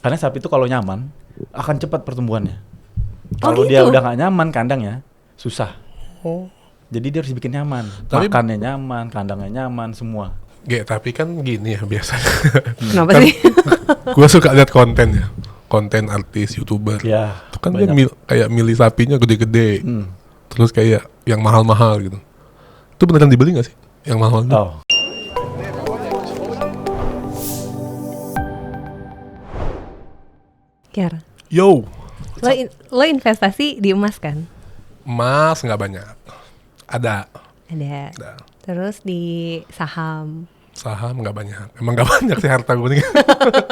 Karena sapi itu kalau nyaman akan cepat pertumbuhannya. Oh, Kalau gitu? dia udah nggak nyaman kandangnya susah. Oh. Jadi dia harus bikin nyaman. Tapi- Makannya nyaman, kandangnya nyaman, semua. Tapi kan gini ya biasanya. Kenapa Kan sih? Gue suka lihat konten ya, konten artis, YouTuber. Ya, Itu kan dia banyak. kayak milih sapinya gede-gede, Hmm. terus kayak yang mahal-mahal gitu. Itu beneran dibeli nggak sih? Yang mahal itu? Oh, Kiar, Yo, lo investasi di emas kan? emas nggak banyak. Ada. Ada. Terus di saham. Saham nggak banyak. Emang nggak banyak sih harta gue nih.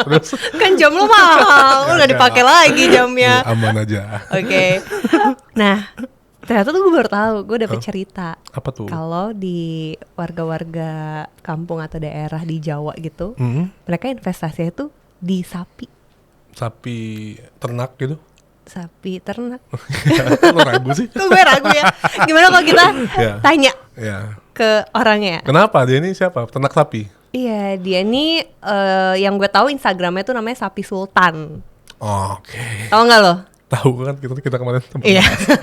Terus Kan jam lo mahal, udah dipakai lagi jamnya. aman aja. Oke. Nah, ternyata tuh gue baru tahu, gue dapet cerita. Apa tuh? Kalau di warga-warga kampung atau daerah di Jawa gitu, Hmm, mereka investasinya tuh di sapi, sapi ternak gitu. sapi ternak. Lo ragu sih? Kok gue ragu ya? Gimana kalau kita Ya. tanya Ya. ke orangnya? Kenapa dia ini siapa? Ternak sapi. Iya, dia nih yang gue tahu Instagramnya tuh namanya Sapi Sultan. Oh, oke. Tahu nggak lo? Tahu kan kita kemarin sempat Iya, bahas.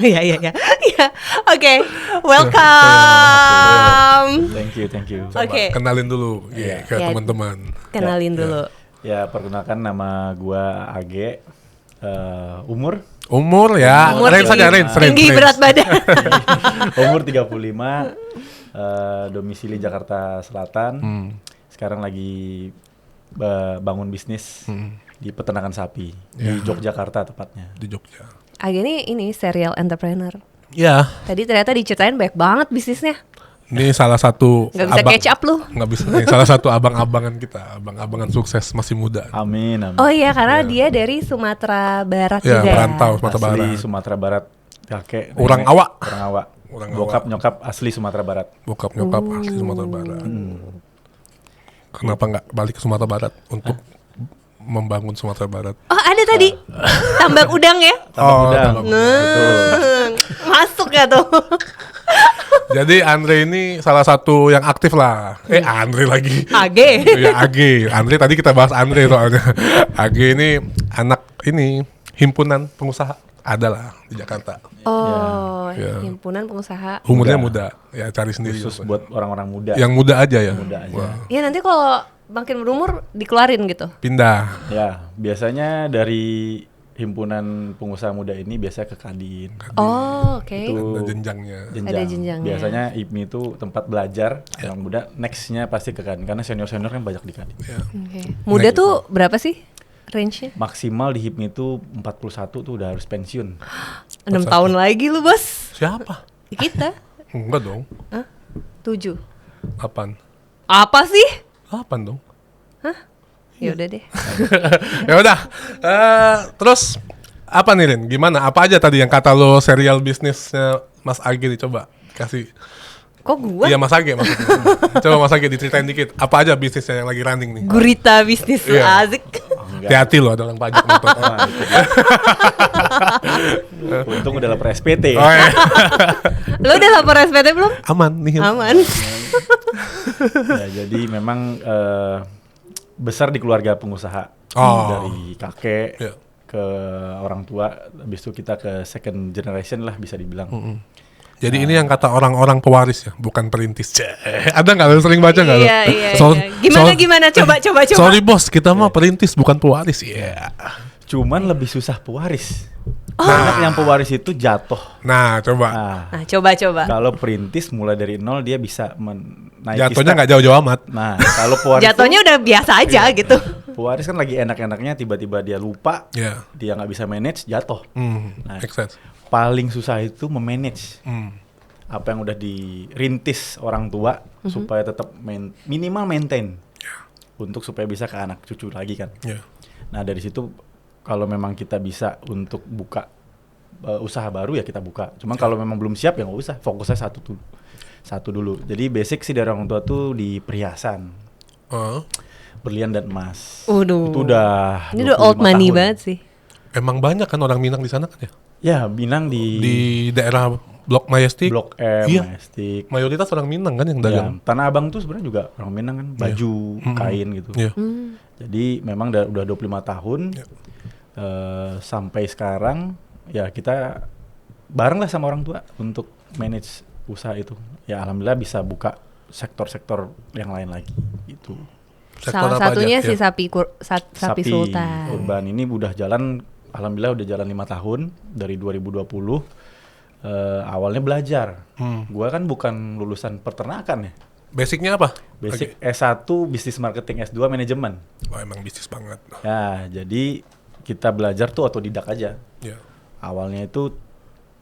iya. Oke, welcome. thank you. Coba Oke. kenalin dulu ke Iya. teman-teman. Kenalin dulu. Ya, perkenalkan nama gua Age. Umur Umur ya, Umur range saja, range. tinggi berat badan. umur 35, domisili Jakarta Selatan. Sekarang lagi bangun bisnis di peternakan sapi di Yogyakarta tepatnya. Di Jogja. Age ini serial entrepreneur. Ya, Tadi ternyata diceritain banyak banget bisnisnya. ini salah satu Gak bisa catch up lu. Nggak bisa. Ini salah satu abang-abangan kita, abang-abangan sukses masih muda. Amin. Oh iya, karena dia dari Sumatera Barat Ya, juga ya. perantau Sumatera Asli Barat. Sumatera Barat, kakek. Orang nenek, awak. Orang awak. Orang Bokap awak. nyokap asli Sumatera Barat. Bokap nyokap asli Sumatera Barat. Kenapa nggak balik ke Sumatera Barat untuk membangun Sumatera Barat? Oh ada tadi tambak udang ya. Tambak udang. tambak udang. Betul. Masuk ya tuh. Jadi Andre ini salah satu yang aktif lah. Andre lagi. Age. Ya Age. Andre tadi kita bahas Andre soalnya. Age ini anak ini himpunan pengusaha ada lah di Jakarta. Oh, Ya. himpunan pengusaha. Umurnya muda. Ya cari sendiri. Khusus apa. buat orang-orang muda. Yang muda aja ya. Muda aja. Wah, Ya nanti kalau makin berumur dikeluarin gitu. pindah. Ya, biasanya dari himpunan pengusaha muda ini biasa ke Kadin. Oh, oke. Itu Ada jenjangnya. Ada jenjangnya. Biasanya IPMI itu tempat belajar orang muda. Nextnya pasti ke Kadin karena senior-senior kan banyak di Kadin. Ya. Oke. Muda tuh berapa sih range-nya? Maksimal di HIPMI itu 41 tuh udah harus pensiun. 6 tahun lagi lu, Bos. Siapa? Kita. Enggak dong. Hah? 7. 8. Apa sih? 8 dong. Ya udah deh. Ya udah. Terus apa nih Rin? Gimana? Apa aja tadi yang kata lo serial bisnisnya Mas Age nih, coba kasih. Kok gua? Iya Mas Age maksudnya. Coba Mas Age diceritain dikit. Apa aja bisnisnya yang lagi running nih? Gurita bisnis lu Iya. asik. Hati-hati lo ada orang pajak nonton. Wah, itu dia. Untung udah lapor SPT ya. Oh, iya. Lu udah lapor SPT belum? Aman nih. Aman. Ya, jadi memang besar di keluarga pengusaha. Oh. Dari kakek Iya. ke orang tua, habis itu kita ke second generation lah bisa dibilang. Jadi ini yang kata orang-orang pewaris ya, bukan perintis. Ada nggak lo sering baca nggak lo? Iya. Gimana? Coba. Sorry bos, kita mah perintis bukan pewaris. Iya. Cuman lebih susah pewaris. Banyak yang pewaris itu jatuh. Nah, coba. Nah, coba. Kalau perintis mulai dari nol dia bisa menaiki Jatuhnya step. nggak jauh-jauh amat. Nah, kalau pewaris Jatuhnya udah biasa aja gitu. pewaris kan lagi enak-enaknya tiba-tiba dia lupa, Iya. dia nggak bisa manage, jatuh. Nah, Make sense. paling susah itu memanage Hmm. apa yang udah dirintis orang tua supaya tetap minimal maintain untuk supaya bisa ke anak cucu lagi kan. Iya. Nah dari situ kalau memang kita bisa untuk buka usaha baru ya kita buka. Cuman kalau memang belum siap ya nggak usah, fokusnya satu dulu. Jadi basic sih dari orang tua tuh di perhiasan, berlian dan emas. Waduh. Itu udah Ini udah old 25 money tahun. banget sih. Emang banyak kan orang Minang di sana kan ya? Ya Minang Di di daerah Blok Majestic. Blok M, Iya. Majestic. Mayoritas orang Minang kan yang Ya, dagang. Tanah Abang tuh sebenarnya juga orang Minang kan, baju, kain gitu. Iya. Jadi memang udah 25 tahun sampai sekarang ya kita bareng lah sama orang tua untuk manage usaha itu. Ya alhamdulillah bisa buka sektor-sektor yang lain lagi gitu. Sektor Salah apa satunya aja? si Ya. sapi sultan. urban ini udah jalan, alhamdulillah udah jalan 5 tahun dari 2020. Awalnya belajar. Gua kan bukan lulusan peternakan ya. Basicnya apa? Basic S1 bisnis marketing, S2 manajemen. Oh, emang bisnis banget. Ya, jadi kita belajar tuh otodidak aja. Ya. Awalnya itu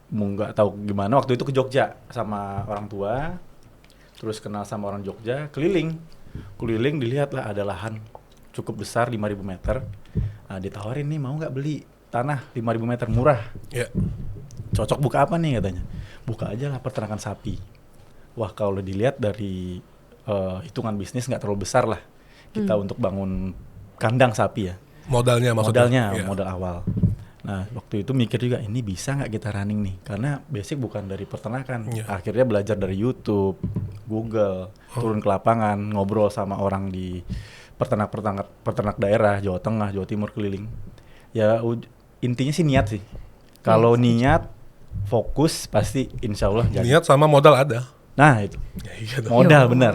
nggak tahu gimana, waktu itu ke Jogja sama orang tua, terus kenal sama orang Jogja, keliling dilihat lah ada lahan cukup besar 5.000 meter. Nah, ditawarin nih mau nggak beli tanah 5.000 meter murah. Ya. Cocok buka apa nih katanya? Buka aja lah peternakan sapi. Wah, kalau dilihat dari hitungan bisnis nggak terlalu besar lah kita untuk bangun kandang sapi ya. Modalnya maksudnya. Ya. Modal awal. Nah, waktu itu mikir juga ini bisa nggak kita running nih? Karena basic bukan dari peternakan. Iya. Akhirnya belajar dari YouTube, Google, turun ke lapangan, ngobrol sama orang di peternak daerah, Jawa Tengah, Jawa Timur keliling. Ya intinya sih niat sih. Kalau niat, fokus pasti insya Allah jadi. Niat sama modal ada. Nah itu Ya, iya dong. modal benar.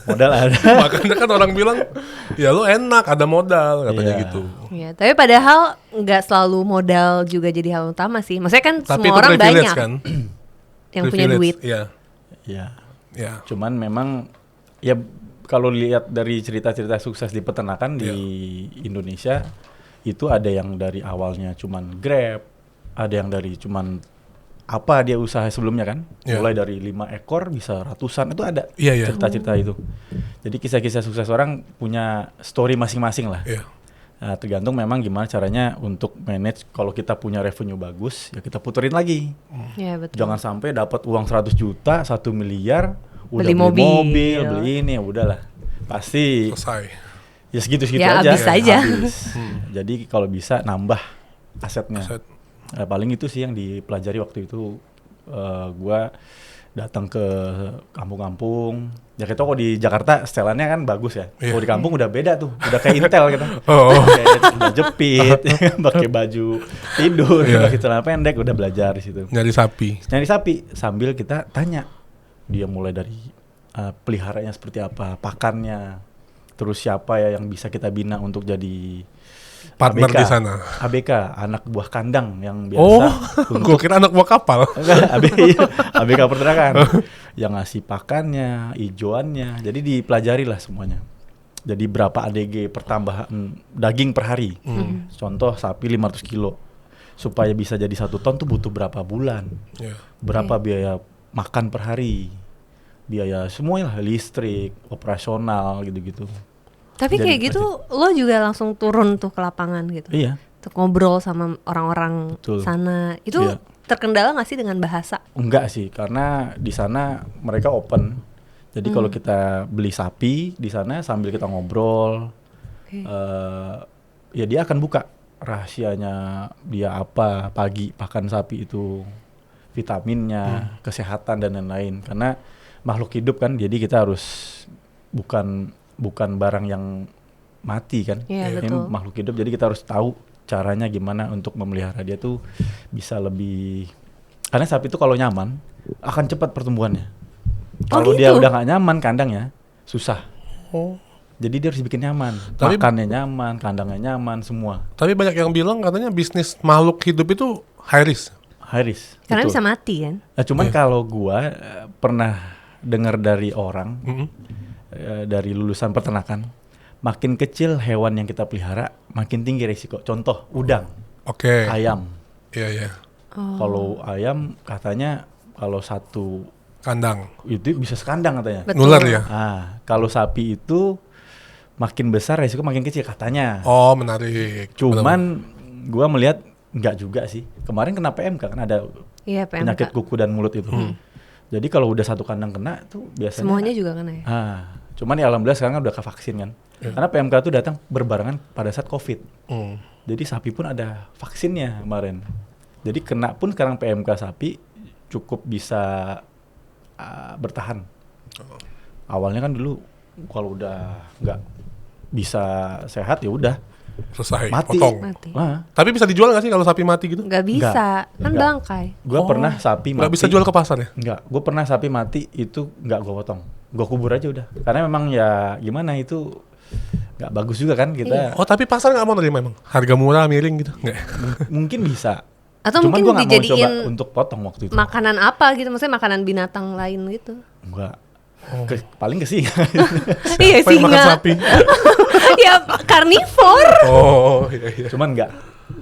Modal ada. Makanya kan orang bilang, ya lu enak ada modal katanya Iya. gitu. Ya, tapi padahal nggak selalu modal juga jadi hal utama sih. Maksudnya kan Tapi semua itu orang privilege banyak kan? yang punya duit. Iya. Ya, Ya. cuman memang ya kalau lihat dari cerita-cerita sukses di peternakan di Indonesia itu ada yang dari awalnya cuman Grab, ada yang dari cuman apa dia usaha sebelumnya kan, Iya. mulai dari 5 ekor bisa ratusan, itu ada Iya, iya. cerita-cerita itu. Jadi kisah-kisah sukses orang punya story masing-masing lah. Iya. Nah, tergantung memang gimana caranya untuk manage. Kalau kita punya revenue bagus, ya kita puterin lagi. Ya betul. Jangan sampai dapat uang 100 juta, 1 miliar, udah Beli beli mobil. beli ini, ya udahlah. Pasti Selesai. ya segitu-segitu Ya, aja. habis aja. Habis. Jadi kalau bisa nambah asetnya. Aset. Paling itu sih yang dipelajari waktu itu. Gua datang ke kampung-kampung. Ya kita kok di Jakarta setelannya kan bagus ya. Iya. Kalau di kampung udah beda tuh, udah kayak Intel kita. Oh. Pakai sandal jepit, pakai baju tidur, Iya. pakai celana pendek, udah belajar di situ. Nyari sapi. Nyari sapi sambil kita tanya. Dia mulai dari peliharanya seperti apa, pakannya, terus siapa ya yang bisa kita bina untuk jadi Partner ABK. di sana. ABK, anak buah kandang yang biasa Oh, untuk gue kira anak buah kapal. Enggak, ABK peternakan yang ngasih pakannya, hijauannya, jadi dipelajari lah semuanya. Jadi berapa ADG pertambahan daging per hari. Contoh sapi 500 kilo supaya bisa jadi 1 ton tuh butuh berapa bulan, Ya. berapa biaya makan per hari, biaya semuanya lah, listrik, operasional gitu-gitu. Tapi Jadi kayak gitu lo juga langsung turun tuh ke lapangan gitu. Iya. Untuk ngobrol sama orang-orang Betul. sana. Itu Iya. terkendala nggak sih dengan bahasa? Enggak sih, karena di sana mereka open. Jadi kalau kita beli sapi di sana sambil kita ngobrol, Oke. ya dia akan buka rahasianya dia apa pagi pakan sapi itu, vitaminnya, kesehatan dan lain-lain. Karena makhluk hidup kan, jadi kita harus bukan barang yang mati kan. Iya, Ini betul. makhluk hidup, jadi kita harus tahu caranya gimana untuk memelihara dia tuh bisa lebih. Karena sapi itu kalau nyaman akan cepat pertumbuhannya. Oh, Kalau dia gitu? udah nggak nyaman kandangnya susah. Oh. Jadi dia harus dibikin nyaman. Tapi- Makannya nyaman, kandangnya nyaman, semua. Tapi banyak yang bilang katanya bisnis makhluk hidup itu high risk. High risk. Karena betul. bisa mati kan? Nah, cuman Iya. kalau gua pernah dengar dari orang Mm-mm. dari lulusan peternakan, makin kecil hewan yang kita pelihara, makin tinggi risiko. Contoh udang, Oke. ayam. Iya, iya. Oh. Kalau ayam katanya kalau satu Kandang. itu bisa sekandang katanya. Betul. Nular ya? Kalau sapi itu makin besar resiko makin kecil katanya. Oh, menarik. Cuman gua melihat enggak juga sih. Kemarin kena PMK kan ada Iya, PMK. penyakit kuku dan mulut itu. Jadi kalau udah satu kandang kena tuh biasanya Semuanya juga kena ya? cuman ya alhamdulillah sekarang kan udah ke vaksin kan. Karena PMK tuh datang berbarengan pada saat Covid. Hmm. Jadi sapi pun ada vaksinnya kemarin. Jadi kena pun sekarang PMK sapi cukup bisa bertahan. Awalnya kan dulu kalau udah nggak bisa sehat ya udah Selesai, mati. potong. Mati. Nah, Tapi bisa dijual nggak sih kalau sapi mati gitu? Nggak bisa, kan Nggak. bangkai. gue pernah sapi mati. Nggak bisa jual ke pasar ya? Enggak, gue pernah sapi mati itu nggak gue potong, gue kubur aja udah. Karena memang ya gimana itu nggak bagus juga kan kita. Oh tapi pasar nggak mau nerima emang? Harga murah, miring gitu? Nggak. Mungkin bisa. Atau Cuman mungkin gue nggak mau coba dijadiin untuk potong waktu itu. makanan apa gitu, maksudnya makanan binatang lain gitu. Enggak. Paling ke singa. Iya Siapa sih yang makan sapi? Ya karnivor. Oh iya iya. Cuman enggak.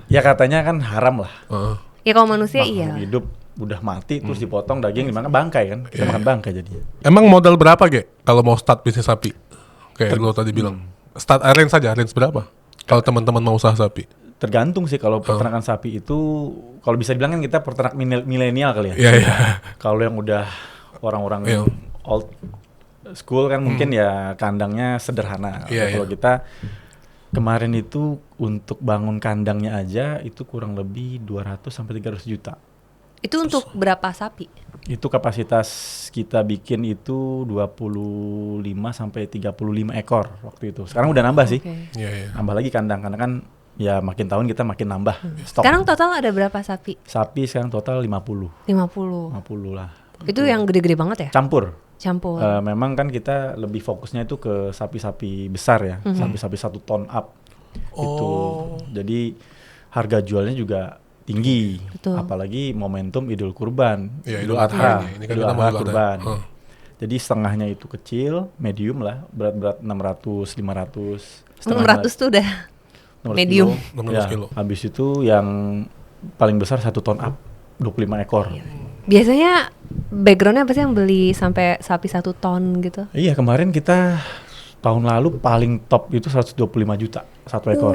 Ya katanya kan haram lah. Heeh. Ya kalau manusia Makhluk iya. hidup udah mati terus dipotong daging dimana bangkai kan. Kita makan bangkai jadinya. Emang modal berapa Ge kalau mau start bisnis sapi? Kayak lo tadi bilang. Start range saja, range berapa? Kalau teman-teman mau usaha sapi? Tergantung sih kalau peternakan sapi itu kalau bisa dibilang kan kita peternak milenial kali ya. Iya iya. Kalau yang udah orang-orang Iya. old school kan mungkin ya kandangnya sederhana. Iya, Kalau iya. kita kemarin itu untuk bangun kandangnya aja itu kurang lebih 200 sampai 300 juta. Itu untuk berapa sapi? Itu kapasitas kita bikin itu 25 sampai 35 ekor waktu itu. Sekarang udah nambah sih. Oke. Iya iya. Nambah lagi kandang karena kan ya makin tahun kita makin nambah stok. Sekarang total ada berapa sapi? Sapi sekarang total 50 50. lah. Itu yang gede-gede banget ya? Campur. Campur. Memang kan kita lebih fokusnya itu ke sapi-sapi besar ya, sapi-sapi 1 ton up itu. Jadi harga jualnya juga tinggi, Betul. apalagi momentum Idul Kurban, Iya, Idul Idul Adha Adha, ini. Ini kan Idul kita mau Adha Idul Adha. Kurban. Heeh. Jadi setengahnya itu kecil, medium lah, berat-berat 600, 500. 600 tuh udah 600 medium. kilo. 600 Ya, kilo. habis itu yang paling besar 1 ton up, 25 ekor. Biasanya backgroundnya apa sih yang beli sampai sapi 1 ton gitu? Iya, kemarin kita tahun lalu paling top itu 125 juta 1 ekor.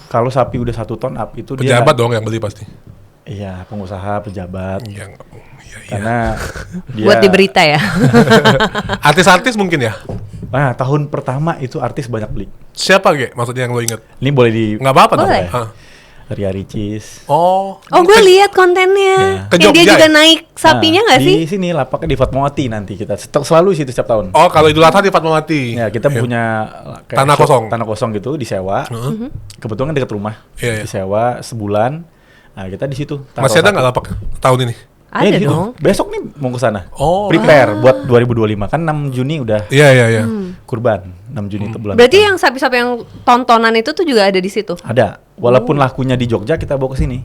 Kalau sapi udah 1 ton up itu Pejabat dia dong yang beli pasti. iya, pengusaha, pejabat. Iya, iya. Karena dia Buat di berita ya. Artis-artis mungkin ya? Nah, tahun pertama itu artis banyak beli. Siapa Ge? Maksudnya yang lo inget? Ini boleh di Nggak apa-apa dong. Boleh. Hah. Ria Ricis. Oh. Oh, gue lihat kontennya. Ke Yang dia Jogja juga ya? naik sapinya nggak sih? Di sini lapaknya di Fatmawati nanti kita selalu situ setiap tahun. Oh, kalau Idul Adha di Fatmawati. Ya, kita punya kayak Tanah shop- kosong. Tanah kosong gitu disewa. Kebetulan kan dekat rumah. Iya, iya. Disewa sebulan. Nah, kita di situ. taruh Masih ada sapi. nggak lapak tahun ini? Ada di situ. dong. Besok nih mau ke sana. Oh. Prepare buat 2025 kan 6 Juni udah Iya, iya, iya. kurban. 6 Juni itu bulan. Berarti depan. yang sapi-sapi yang tontonan itu tuh juga ada di situ. ada. Walaupun lakunya di Jogja kita bawa ke sini.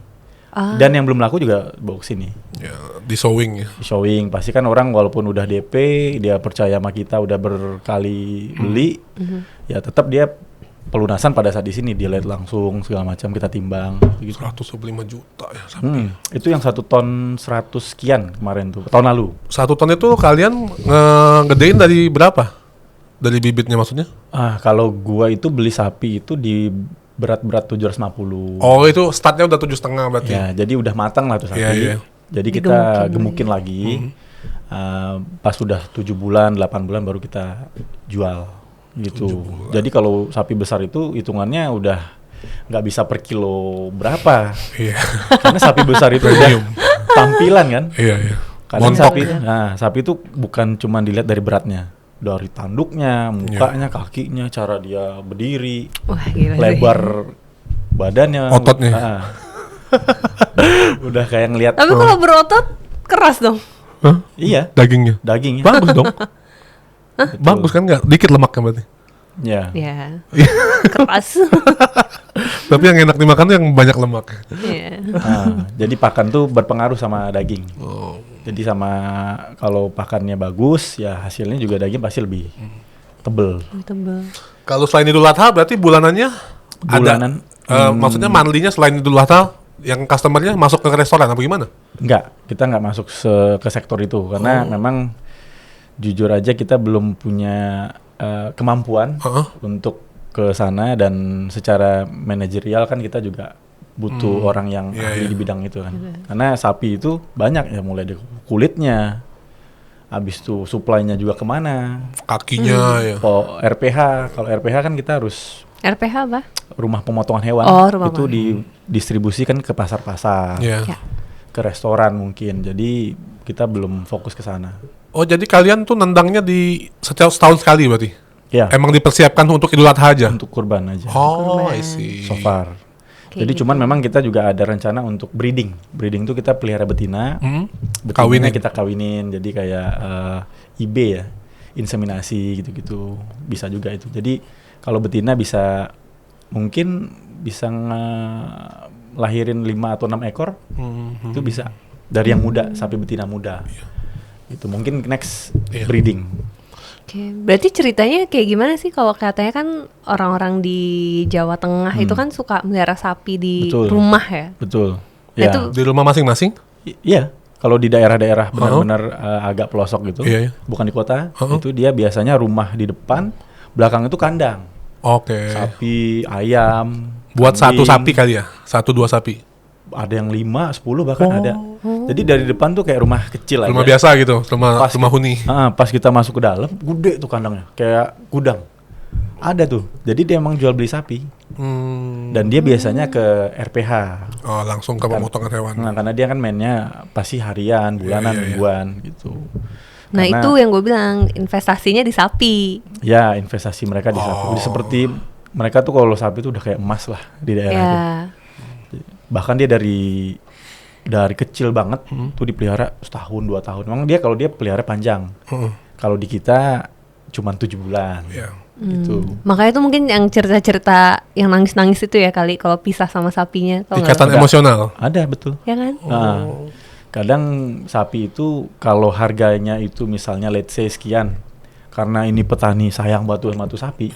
Ah. Dan yang belum laku juga bawa ke sini. Ya, di sewing ya. Di showing pasti kan orang walaupun udah DP, dia percaya sama kita udah berkali beli, ya tetap dia pelunasan pada saat di sini dia lihat langsung segala macam kita timbang gitu. 125 juta ya sapi. Itu yang 1 ton 100 sekian kemarin tuh tahun lalu. 1 ton itu kalian ngegedein dari berapa? Dari bibitnya maksudnya? Kalau gua itu beli sapi itu di berat-berat 750. Oh, itu startnya udah 7,5 berarti. Ya, jadi udah matang lah tuh sapi. Iya, iya. Jadi kita Digemukin gemukin lagi. Pas udah 7 bulan, 8 bulan baru kita jual gitu. Jadi kalau sapi besar itu hitungannya udah nggak bisa per kilo berapa. Iya. Karena sapi besar itu udah tampilan kan. Iya, iya. Karena Montok. sapi, sapi itu bukan cuma dilihat dari beratnya, dari tanduknya, mukanya, kakinya, cara dia berdiri, Wah, gila sih. lebar badannya, Ototnya. Udah kayak ngelihat. Tapi kalau berotot keras dong. Hah? Iya, Dagingnya. dagingnya. Bagus dong. Bagus kan nggak? Dikit lemaknya berarti. Ya. Ya. Keras. Tapi yang enak dimakan tuh yang banyak lemak. Iya. Jadi pakan tuh berpengaruh sama daging. Oh. Jadi sama kalau pakannya bagus, ya hasilnya juga daging pasti lebih tebel. Tebel. Kalau selain Idul Adha berarti bulanannya Bulanan, ada. Maksudnya monthly-nya selain Idul Adha yang customernya masuk ke restoran apa gimana? Enggak, kita nggak masuk ke sektor itu karena memang jujur aja kita belum punya kemampuan untuk ke sana dan secara manajerial kan kita juga butuh orang yang ahli di bidang itu kan. Karena sapi itu banyak ya mulai dari kulitnya, habis itu supply-nya juga kemana. Kakinya ya. RPH, kalau RPH kan kita harus RPH apa? rumah pemotongan hewan. Oh, rumah itu didistribusikan ke pasar-pasar, Iya. Ya. ke restoran mungkin. Jadi kita belum fokus ke sana. Oh, jadi kalian tuh nendangnya di setiap setahun sekali berarti? Ya, Emang dipersiapkan untuk Idul Adha aja? untuk kurban aja. Oh, I see. So far. Kayak Jadi gitu. cuman memang kita juga ada rencana untuk breeding. Breeding tuh kita pelihara betina. Betinanya Kawinin. kita kawinin. Jadi kayak IB ya, inseminasi gitu-gitu. Bisa juga itu. Jadi kalau betina mungkin bisa lahirin 5 atau 6 ekor. Itu bisa dari yang muda, sapi betina muda. Itu mungkin next Iya. breeding. Oke, berarti ceritanya kayak gimana sih kalau katanya kan orang-orang di Jawa Tengah itu kan suka melihara sapi di Betul. rumah ya? Betul. Nah, Ya. itu Di rumah masing-masing? Iya, kalau di daerah-daerah benar-benar agak pelosok gitu, Iya, iya. bukan di kota, itu dia biasanya rumah di depan, belakang itu kandang, Oke. sapi, ayam. Buat satu kambing. sapi kali ya? 1-2 sapi? Ada yang 5, 10 bahkan ada. Jadi dari depan tuh kayak rumah kecil aja. Rumah biasa gitu? Rumah Pas huni? Pas kita masuk ke dalam, gede tuh kandangnya, kayak gudang. Ada tuh. Jadi dia emang jual beli sapi. Dan dia biasanya ke RPH. Oh, langsung ke pemotongan hewan. Nah, karena dia kan mainnya pasti harian, bulanan, iya, iya. mingguan gitu. Nah Karena- itu yang gue bilang investasinya di sapi. Ya, investasi mereka di sapi. Jadi seperti mereka tuh kalau sapi tuh udah kayak emas lah di daerah itu. Ya. Bahkan dia dari kecil banget tuh dipelihara setahun 2 tahun. Memang dia kalau dia pelihara panjang. Kalau di kita cuman 7 bulan. Iya. Gitu. Makanya itu mungkin yang cerita-cerita yang nangis-nangis itu ya kali kalau pisah sama sapinya. Tau nggak? Ikatan Ada. emosional. Ada betul. Ya kan? Nah, kadang sapi itu kalau harganya itu misalnya let's say sekian, karena ini petani sayang batu sama tuh sapi,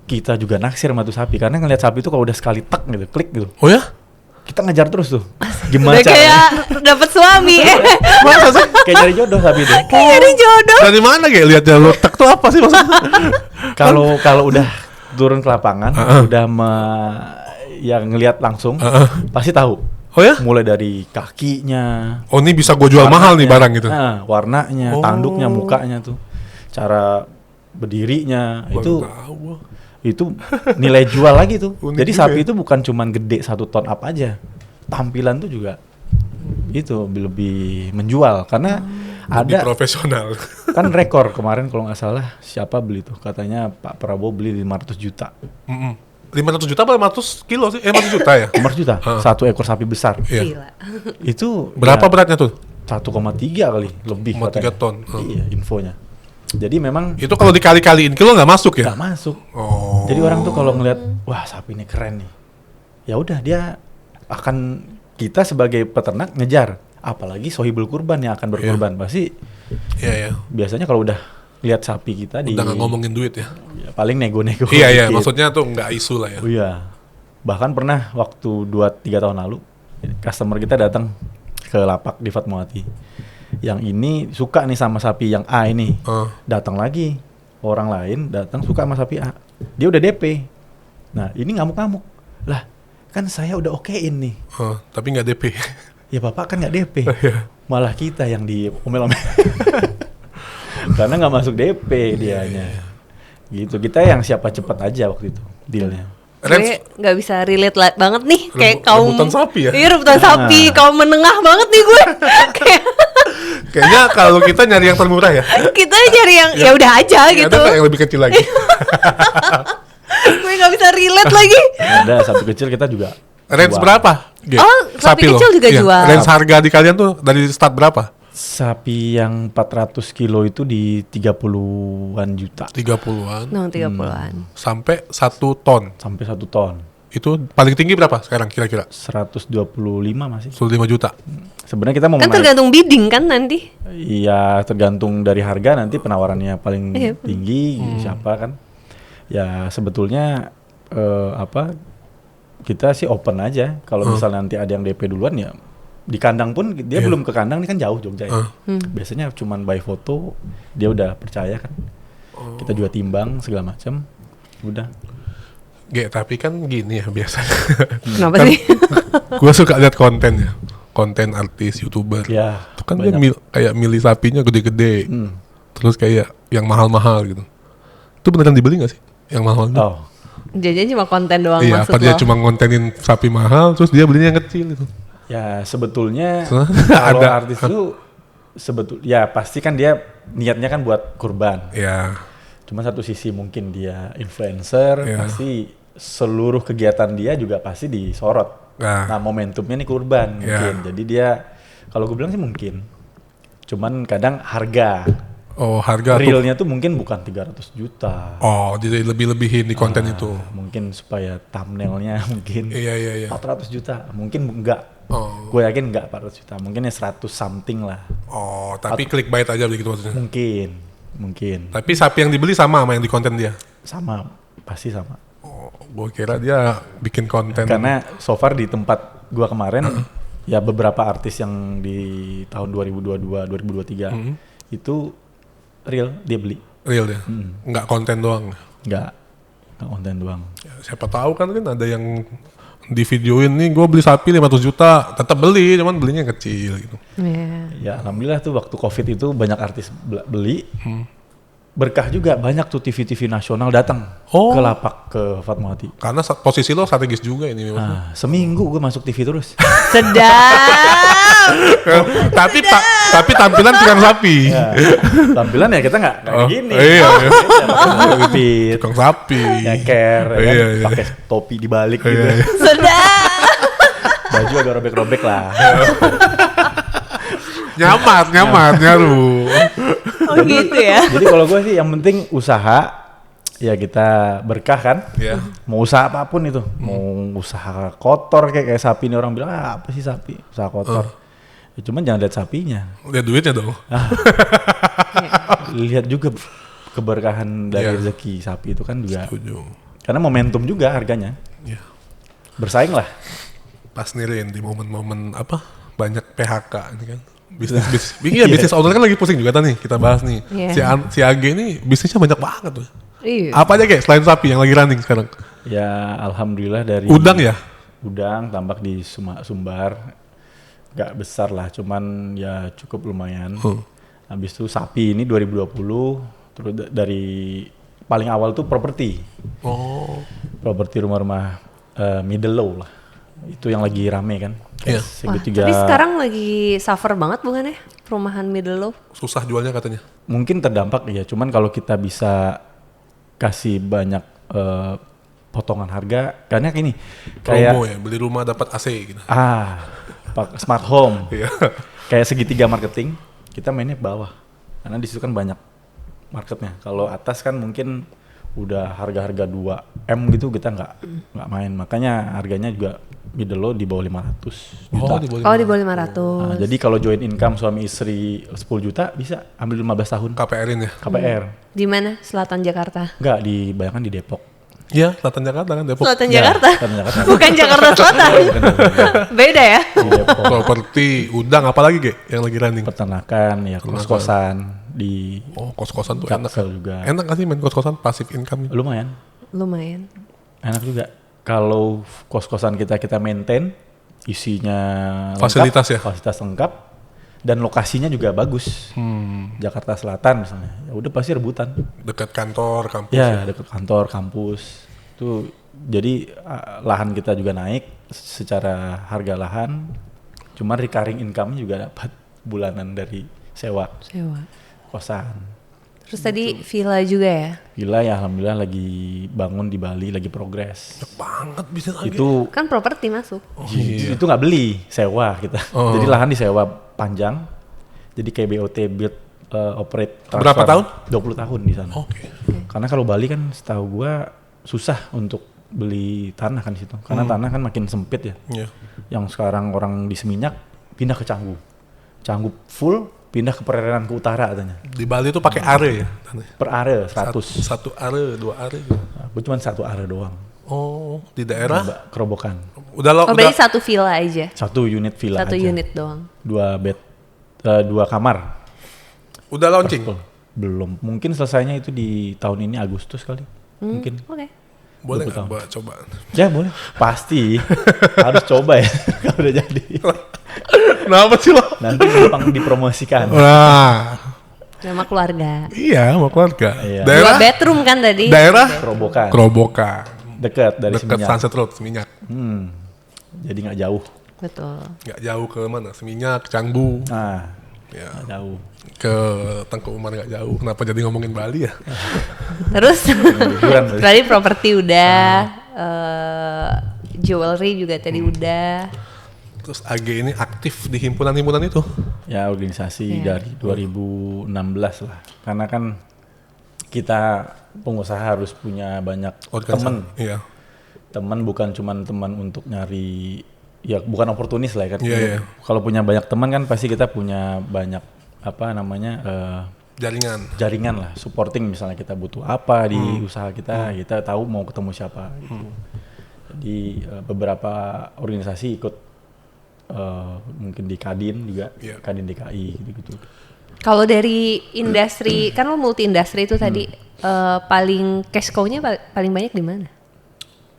kita juga naksir sama tuh sapi karena ngeliat sapi itu kalau udah sekali tek gitu, klik gitu, Oh ya? kita ngejar terus tuh. Gimana Udah kayak dapet suami. Masa sih? Kayak nyari jodoh sapi itu. Kayak nyari jodoh. Dari mana kayak lihat jalur tek tuh apa sih maksudnya? Kalau udah turun ke lapangan, udah yang ngelihat langsung, pasti tahu. Oh ya? Mulai dari kakinya, Oh, ini bisa gue jual mahal nih barang gitu. Nah, warnanya, Oh. tanduknya, mukanya tuh, cara berdirinya Baru tahu. itu nilai jual lagi tuh. Unik Jadi juga sapi ya. itu bukan cuman gede 1 ton up aja, tampilan tuh juga itu lebih menjual karena Lebih ada profesional. kan rekor kemarin kalau nggak salah siapa beli tuh katanya Pak Prabowo beli 500 juta. 500 juta apa 500 kilo sih? 500 juta ya? 500 juta satu ekor sapi besar. Iya. Gila. Itu Berapa ya, beratnya tuh? 1,3 kali lebih 1,3 katanya. ton. Iya, infonya. Jadi memang Itu kalau dikali-kaliin kilo nggak masuk ya? nggak masuk. Oh. Jadi orang tuh kalau ngeliat, wah sapi ini keren nih, ya udah dia akan, kita sebagai peternak ngejar, apalagi sohibul kurban yang akan berkurban, pasti Iya, iya. biasanya kalau udah lihat sapi kita Udah nggak ngomongin duit ya? ya paling nego-nego. Iya, iya. dikit. Maksudnya tuh nggak isu lah ya. Oh iya, bahkan pernah waktu 2-3 tahun lalu, customer kita datang ke lapak di Fatmawati, yang ini suka nih sama sapi yang A ini, datang lagi orang lain datang suka sama sapi A, dia udah DP. Nah ini ngamuk-ngamuk lah, kan saya udah okein nih. Tapi nggak DP. Ya bapak kan nggak DP, Iya. malah kita yang diomel-omel karena nggak masuk DP dianya. Gitu, kita yang siapa cepat aja waktu itu dealnya. Gue nggak bisa relate banget nih kayak kaum Rebutan sapi ya? Iya rebutan sapi, kaum menengah banget nih gue. Kayak Kayaknya kalau kita nyari yang termurah ya. kita nyari yang ya udah aja gitu. Ada nggak yang lebih kecil lagi? Gue nggak bisa relate lagi. Ada sapi kecil kita juga. Range jual. berapa? G? Oh, sapi lo. kecil juga Iya. jual. Range harga di kalian tuh dari start berapa? Sapi yang 400 kilo itu di 30-an juta 30-an. No, 30-an. Sampai 1 ton. sampai 1 ton. Itu paling tinggi berapa sekarang kira-kira? 125 masih. 105 juta. Sebenarnya kita mau Kan menaik. tergantung bidding kan nanti. Iya, tergantung dari harga nanti penawarannya paling Iya. tinggi siapa kan. Ya sebetulnya kita sih open aja. Kalau misal nanti ada yang DP duluan ya di kandang pun dia Iya. belum ke kandang, ini kan jauh Jogja ya. Biasanya cuman by foto dia udah percaya kan. Kita juga timbang segala macam. Udah. Tapi kan gini ya biasanya. Kenapa Kan sih? Gue suka lihat konten ya. Konten artis, YouTuber. Ya. Itu kan dia banyak. kayak milih sapinya gede-gede. Hmm. Terus kayak yang mahal-mahal gitu. Itu beneran dibeli gak sih? Yang mahal itu? Oh. Jajan cuma konten doang Iya, maksud apa dia lo. cuma ngontenin sapi mahal, terus dia belinya yang kecil itu. Ya sebetulnya Ada. kalau artis itu ya pasti kan dia niatnya kan buat kurban. Ya, Cuma satu sisi mungkin dia influencer, Iya. pasti seluruh kegiatan dia juga pasti disorot. Nah. Nah momentumnya nih ke Urban mungkin. Iya. Jadi dia, kalau gue bilang sih mungkin. Cuman kadang harga Oh, harga tuh. realnya tuh mungkin bukan 300 juta. Oh, jadi lebih-lebihin di konten itu. Mungkin supaya thumbnailnya mungkin Iya. 400 juta. Mungkin enggak. Oh. Gue yakin enggak 400 juta. Mungkin ya 100 something lah. Oh, tapi clickbait aja begitu maksudnya. Mungkin. Tapi sapi yang dibeli sama di konten dia. Sama, pasti sama. Oh, gue kira dia bikin konten. Karena so far di tempat gua kemarin ya beberapa artis yang di tahun 2022, 2023 itu real dia beli. real dia, nggak konten doang. Nggak konten doang. Ya, siapa tahu kan ada yang di videoin nih gue beli sapi 500 juta, tetap beli, cuman belinya yang kecil gitu. Iya. Ya alhamdulillah tuh waktu COVID itu banyak artis beli. Berkah juga banyak tuh TV-TV nasional datang Oh. ke lapak ke Fatmawati. Karena posisi lo strategis juga ini. Nah, seminggu gue masuk TV terus. Sedap. tapi tampilan tukang sapi. Ya, tampilan ya kita nggak kayak gini. Iya. Fit, Tukang sapi. nyeker, ya kan? Iya. Pakai topi dibalik gitu. Iya. Sedap. Baju agak robek-robek lah. Nyaman, nyaru. Oh gitu ya. Jadi kalau gue sih yang penting usaha, ya kita berkah kan. Iya. Mau usaha apapun itu, mau usaha kotor kayak sapi ini orang bilang apa sih sapi, usaha kotor. Ya, cuman jangan lihat sapinya, Lihat duitnya dong. lihat juga keberkahan dari Iya. rezeki sapi itu kan juga. Setuju. Karena momentum juga harganya, Iya. bersaing lah. Pas nirin di momen-momen apa banyak PHK ini kan. Bisnis owner kan lagi pusing juga nih, kita bahas nih. Iya. Si AG ini bisnisnya banyak banget tuh. Iya. Apa aja kayak selain sapi yang lagi running sekarang? Ya alhamdulillah dari Udang ya? Udang tambak di Sumbar, gak besar lah, cuman ya cukup lumayan. Habis itu sapi ini 2020, terus dari paling awal tuh properti. Oh. Properti rumah-rumah middle low lah. Itu yang lagi rame kan. Iya. Wah, tapi sekarang lagi suffer banget bukan ya perumahan middle low? Susah jualnya katanya. mungkin terdampak ya, cuman kalau kita bisa kasih banyak potongan harga, karena gini kayak Promo ya, beli rumah dapat AC gitu. pak smart home, Iya. kayak segitiga marketing, kita mainnya bawah, karena di situ kan banyak marketnya. Kalau atas kan mungkin udah harga-harga 2M gitu kita nggak main, makanya harganya juga middle low di bawah 500 juta. Oh, di bawah 500. Nah, jadi kalau joint income suami istri 10 juta bisa ambil 15 tahun KPR-in ya. KPR. Di mana? Selatan Jakarta. Enggak, dibayangkan di Depok. Iya, Selatan Jakarta kan Depok. Selatan Ya, Jakarta. Selatan Jakarta. Bukan Jakarta Selatan. Beda ya? Di Depok. Properti, udang apalagi Ge yang lagi running? Peternakan, ya kos-kosan di Oh, kos-kosan tuh enak. Jaksel juga. Enak gak sih main kos-kosan passive income? Lumayan, Lumayan. enak juga. Kalau kos-kosan kita maintain, isinya Fasilitas ya? fasilitas lengkap, dan lokasinya juga bagus. Jakarta Selatan misalnya, ya udah pasti rebutan. Dekat kantor, kampus. Ya, dekat kantor, kampus. Tuh, jadi lahan kita juga naik secara harga lahan. Cuma recurring income juga dapat bulanan dari sewa kosan. Terus tadi villa juga ya? Villa ya alhamdulillah lagi bangun di Bali, lagi progres. Banget bisnis lagi. Itu Kan properti masuk. itu nggak beli, sewa kita. Oh. Jadi lahan disewa panjang. Jadi kayak BOT, build, operate, transfer. Berapa tahun? 20 tahun di sana. Oke. Karena kalau Bali kan setahu gua susah untuk beli tanah kan di situ. Karena tanah kan makin sempit ya. Iya. Yang sekarang orang di Seminyak pindah ke Canggu. Canggu full, pindah ke perairan ke utara katanya. Di Bali tuh pakai are ya? tanahnya? Per area 100. Satu are, 2 are gitu. Nah, gue cuma 1 area doang. Oh, di daerah? Kerobokan. Udah lo, Oh, berarti satu villa aja. 1 unit villa Satu aja. unit doang. 2 bed, 2 kamar. udah launching? Belum. Mungkin selesainya itu di tahun ini Agustus kali. Mungkin. Oke. Boleh 20 nggak tahun. Mbak coba? Ya boleh. Pasti. Harus coba ya. Kalau udah jadi. Kenapa sih lo? Nanti gampang dipromosikan. Nah, Nama keluarga. iya mau keluarga. Iya. 2 Daerah? bedroom kan tadi? Daerah? Kerobokan. Kerobokan. Dekat dari Dekat Seminyak. Sunset Road, Seminyak. Jadi nggak jauh. Betul. Nggak jauh ke mana? Seminyak, Canggu. Nah, Ya. Nggak jauh. Ke Tengku Umar nggak jauh. Kenapa jadi ngomongin Bali ya? Terus Liburan berarti. tadi properti udah, jewelry juga tadi udah. Terus AG ini aktif di himpunan-himpunan itu. Ya organisasi Iya. dari 2016 lah. Karena kan kita pengusaha harus punya banyak teman. Iya. Teman bukan cuman teman untuk nyari, ya bukan oportunis lah ya kan. Iya, iya. Kalau punya banyak teman kan pasti kita punya banyak Jaringan. lah, supporting misalnya kita butuh apa di usaha kita, kita tahu mau ketemu siapa gitu. Jadi beberapa organisasi ikut, mungkin di Kadin juga, Iya. Kadin DKI gitu-gitu. Kalau dari industri, kan lo multi industri itu tadi, paling cash cow-nya paling banyak di mana?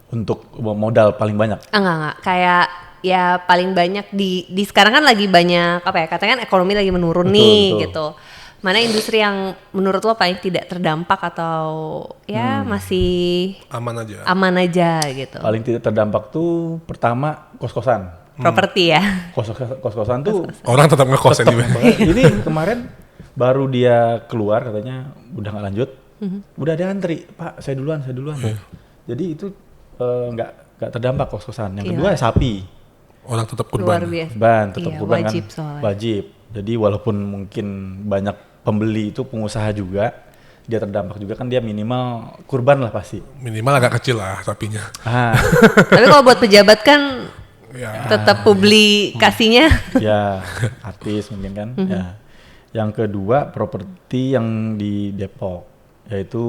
Untuk modal paling banyak. Enggak, kayak ya paling banyak di sekarang kan lagi banyak apa ya, katanya kan ekonomi lagi menurun Betul, nih betul. gitu. Mana industri yang menurut lo paling tidak terdampak atau ya masih Aman aja. aman aja gitu? Paling tidak terdampak tuh pertama kos-kosan. Properti ya. Kos-kosan tuh Orang tetap ngekos tetep anyway. banget. Ini kemarin baru dia keluar katanya udah nggak lanjut, udah ada antri, Pak saya duluan. Jadi itu nggak terdampak kos-kosan. Yang kedua Iya. sapi, Orang tetap Luar kurban. biasa. ban tetap Iya, kurban wajib kan, soalnya. wajib. Jadi walaupun mungkin banyak pembeli itu pengusaha juga, dia terdampak juga kan, dia minimal kurban lah pasti. Minimal agak kecil lah sapinya. Ah, Tapi kalau buat pejabat kan Ya. tetap publikasinya. ya artis mungkin kan. Ya. Yang kedua properti yang di Depok, yaitu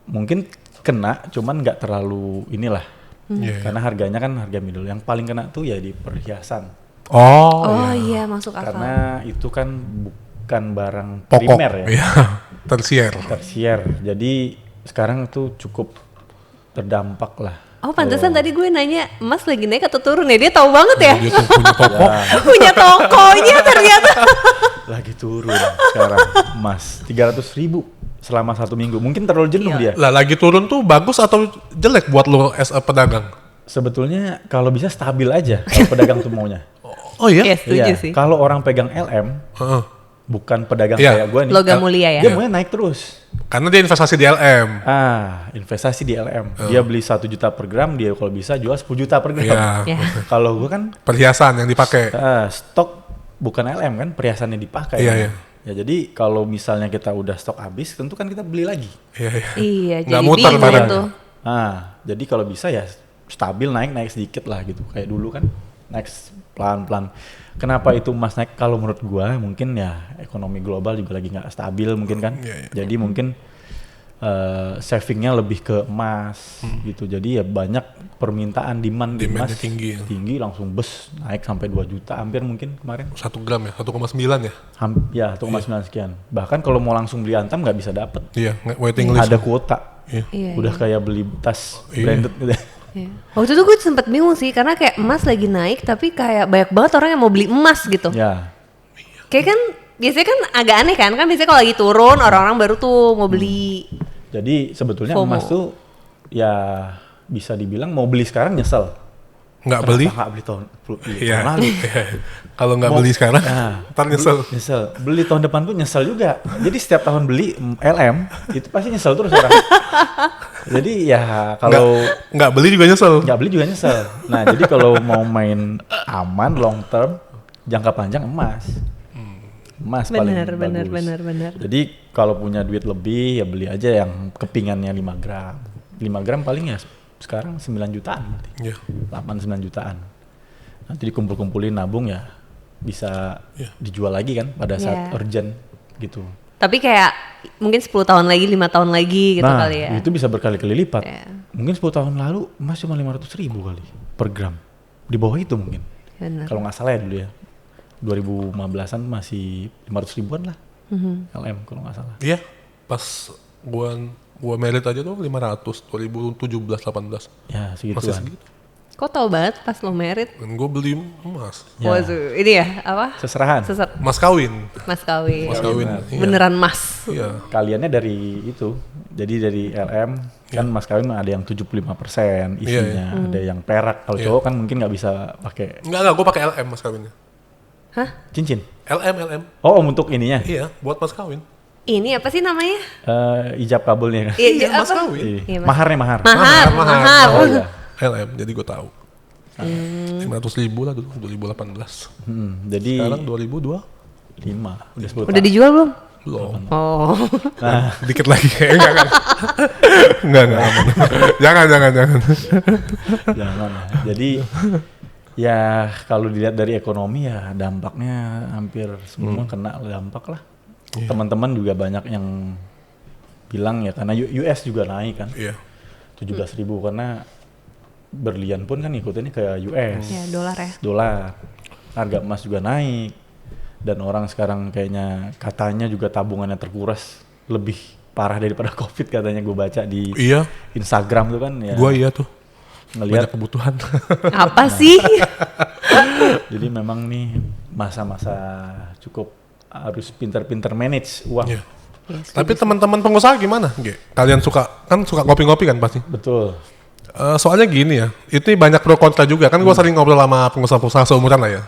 mungkin kena, cuman nggak terlalu inilah. Iya, iya. Karena harganya kan harga middle. Yang paling kena tuh ya di perhiasan. Oh iya, masuk akal. Karena itu kan bukan barang Pokok. primer ya, Iya. Tersier. tersier. Jadi sekarang tuh cukup terdampak lah. Oh pantesan tadi gue nanya emas lagi naik atau turun ya, dia tahu banget ya. Dia tuh punya toko. Punya tokonya ternyata. Lagi turun sekarang emas 300.000 selama 1 minggu. Mungkin terlalu jenuh dia. Lah lagi turun tuh bagus atau jelek buat lo as a pedagang? Sebetulnya kalau bisa stabil aja kalau pedagang tuh maunya. Oh iya? Iya setuju sih. Kalau orang pegang LM, Heeh. bukan pedagang Iya. kayak gue nih. Logam mulia ya. Dia maunya naik terus. Karena dia investasi di LM. Investasi di LM. Dia beli 1 juta per gram, dia kalau bisa jual 10 juta per gram. Iya. Ya. Kalau gue kan Perhiasan yang dipakai. stok bukan LM kan, perhiasannya dipakai. Iya, kan? iya. Ya jadi kalau misalnya kita udah stok habis, tentu kan kita beli lagi. Iya, iya. Iya, Nggak jadi muter bingung badannya. tuh. Jadi kalau bisa ya stabil, naik sedikit lah gitu. Kayak dulu kan naik pelan-pelan. Kenapa itu emas naik? Kalau menurut gua mungkin ya ekonomi global juga lagi nggak stabil mungkin kan. Iya, iya. Jadi mungkin savingnya lebih ke emas gitu. Jadi ya banyak permintaan, demand di Demand-nya emas tinggi ya. tinggi, langsung bus naik sampai 2 juta hampir mungkin kemarin. 1 gram ya, 1,9 ya. Ya 1,9 sekian. Bahkan kalau mau langsung beli Antam nggak bisa dapet. Iya, waiting list. Ada kuota. Iya. Iya, Udah kayak beli tas branded gitu. iya. Waktu itu gue sempet bingung sih, karena kayak emas lagi naik, tapi kayak banyak banget orang yang mau beli emas gitu. Ya, Kayak kan biasanya kan agak aneh kan biasanya kalau lagi turun orang-orang baru tuh mau beli. jadi sebetulnya FOMO. emas tuh ya bisa dibilang mau beli sekarang nyesel. Nggak Kenapa beli? nggak beli tahun Iya. lalu? Kalau nggak Mau- beli sekarang, Nah, ntar nyesel. Nyesel. Beli tahun depan pun nyesel juga. Jadi setiap tahun beli LM itu pasti nyesel terus orang. Jadi ya kalau Nggak beli juga nyesel. nggak beli juga nyesel. Nah jadi kalau mau main aman long term, jangka panjang emas. Emas paling bagus. Jadi kalau punya duit lebih ya beli aja yang kepingannya 5 gram. 5 gram paling ya sekarang 9 jutaan berarti. Iya. 8-9 jutaan. Nanti dikumpul-kumpulin nabung ya bisa Iya. dijual lagi kan pada saat Iya. urgent gitu. Tapi kayak mungkin 10 tahun lagi, 5 tahun lagi gitu Nah kali ya. itu bisa berkali-kali lipat. Iya. Mungkin 10 tahun lalu emas cuma 500.000 kali per gram. Di bawah itu mungkin. Benar. Kalau nggak salah ya dulu ya. 2015an masih 500 ribuan lah. LM kalau nggak salah. Iya. Pas gua merit aja tuh 500 2017 18. Ya Masih segituan. segitu. Kok tau banget pas lo merit? Dan gue beli emas. Ya. Waduh, ini ya apa? Seserahan. Mas kawin. Mas kawin. Mas kawin. benar. Iya. Beneran mas. Iya. Kaliannya dari itu. Jadi dari LM kan mas kawin ada yang 75% isinya, Iya, ada yang perak. Kalau Iya. cowok kan mungkin nggak bisa pakai. Enggak, gue pakai LM mas kawinnya. Hah? Cincin. LM. Oh, untuk ininya. Iya, buat mas kawin. Ini apa sih namanya? Ijab kabulnya kan. Iya, mas apa? kawin. Iya. Iya, Mas. Maharnya mahar. Mahar. Oh iya. LM, jadi gue tahu. 500.000 lah dulu, 2018. Jadi Sekarang 2002 5 udah 10 Udah dijual belum? belum. Oh. Dikit lagi. Enggak. Aman. Jangan. Jangan lah. Jadi ya kalau dilihat dari ekonomi ya dampaknya hampir semua kena dampak lah. Iya. Teman-teman juga banyak yang bilang ya karena US juga naik kan. Iya. 17.000 karena berlian pun kan ngikutinnya ke US. Ya, dolar ya. Dolar. Harga emas juga naik. Dan orang sekarang kayaknya katanya juga tabungannya terkuras lebih parah daripada COVID katanya gue baca di Iya, Instagram tuh kan ya. gua iya tuh. Ngelihat Banyak kebutuhan. Apa sih? jadi memang nih masa-masa cukup harus pinter-pinter manage uang. Iya. Ya, Tapi teman-teman pengusaha gimana? Kalian suka ngopi-ngopi kan pasti? Betul. Soalnya gini ya, itu banyak pro kontra juga kan. Gue sering ngobrol sama pengusaha-pengusaha seumuran lah ya.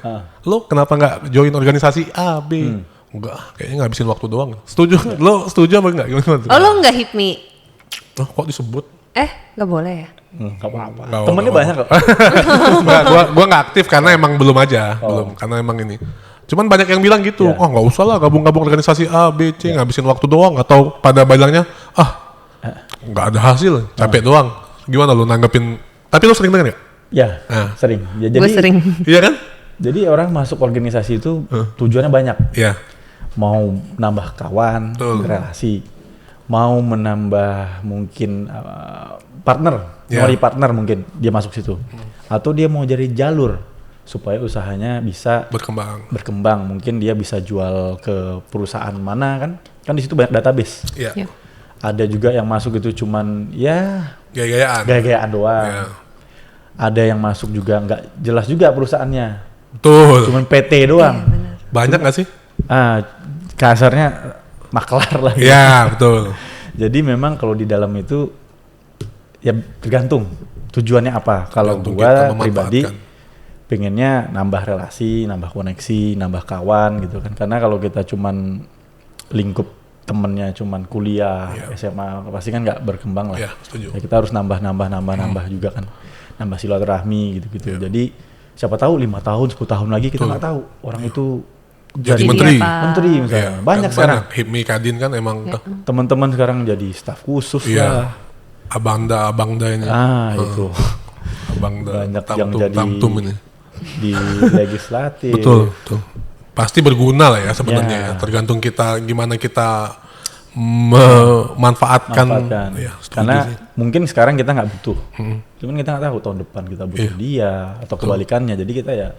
Lo kenapa nggak join organisasi A, B? Enggak, kayaknya ngabisin waktu doang. Setuju? Lo setuju apa enggak? Gimana tuh? Oh, lo nggak hit me? Oh, kok disebut? Nggak boleh ya? Gak apa-apa. Nggak Temennya apa-apa. banyak kok. Enggak, gua nggak aktif karena emang belum aja, belum. Karena emang ini. Cuman banyak yang bilang gitu, oh nggak usah lah gabung-gabung organisasi A, B, C, ngabisin waktu doang. Atau pada bilangnya, nggak ada hasil, capek doang. Gimana lu nanggepin? Tapi lu sering denger nggak? Ya, sering. Ya, Gue sering. Iya kan? Jadi orang masuk organisasi itu tujuannya banyak. Iya. Mau nambah kawan, Betul. relasi. Mau menambah mungkin partner, Ya. nyari partner mungkin dia masuk situ. Atau dia mau jadi jalur supaya usahanya bisa Berkembang. mungkin dia bisa jual ke perusahaan mana kan di situ banyak database. Iya. Ya. Ada juga yang masuk itu cuman ya Gaya-gayaan. gaya-gayaan doang. Iya. Ada yang masuk juga nggak jelas juga perusahaannya, Betul. cuman PT doang. Iya, benar. Banyak nggak sih? Kasarnya maklar lah. Iya, betul. Jadi memang kalau di dalam itu ya tergantung tujuannya apa. Kalau Tergantung kita gua pribadi memanfaatkan. pengennya nambah relasi, nambah koneksi, nambah kawan gitu kan. Karena kalau kita cuman lingkup temennya cuman kuliah, Iya. SMA pasti kan nggak berkembang lah. Iya, setuju. Ya, kita harus nambah juga kan. Nambah silaturahmi gitu-gitu. Jadi siapa tahu 5 tahun, 10 tahun lagi kita nggak tahu orang itu Jadi Jadi menteri. apa? menteri misalnya. Iya, Banyak kan sekarang. Hipmi Kadin kan emang Teman-teman sekarang jadi staf khusus iya. lah. Abangda ini. Itu. Abangda. Banyak yang jadi Tamtum ini. di legislatif. Betul. Pasti berguna lah ya sebenarnya Ya. ya. Tergantung kita gimana kita memanfaatkan. Ya, setuju Karena sih. mungkin sekarang kita nggak butuh. Cuman kita nggak tahu tahun depan kita butuh Iya. dia atau kebalikannya. Jadi kita ya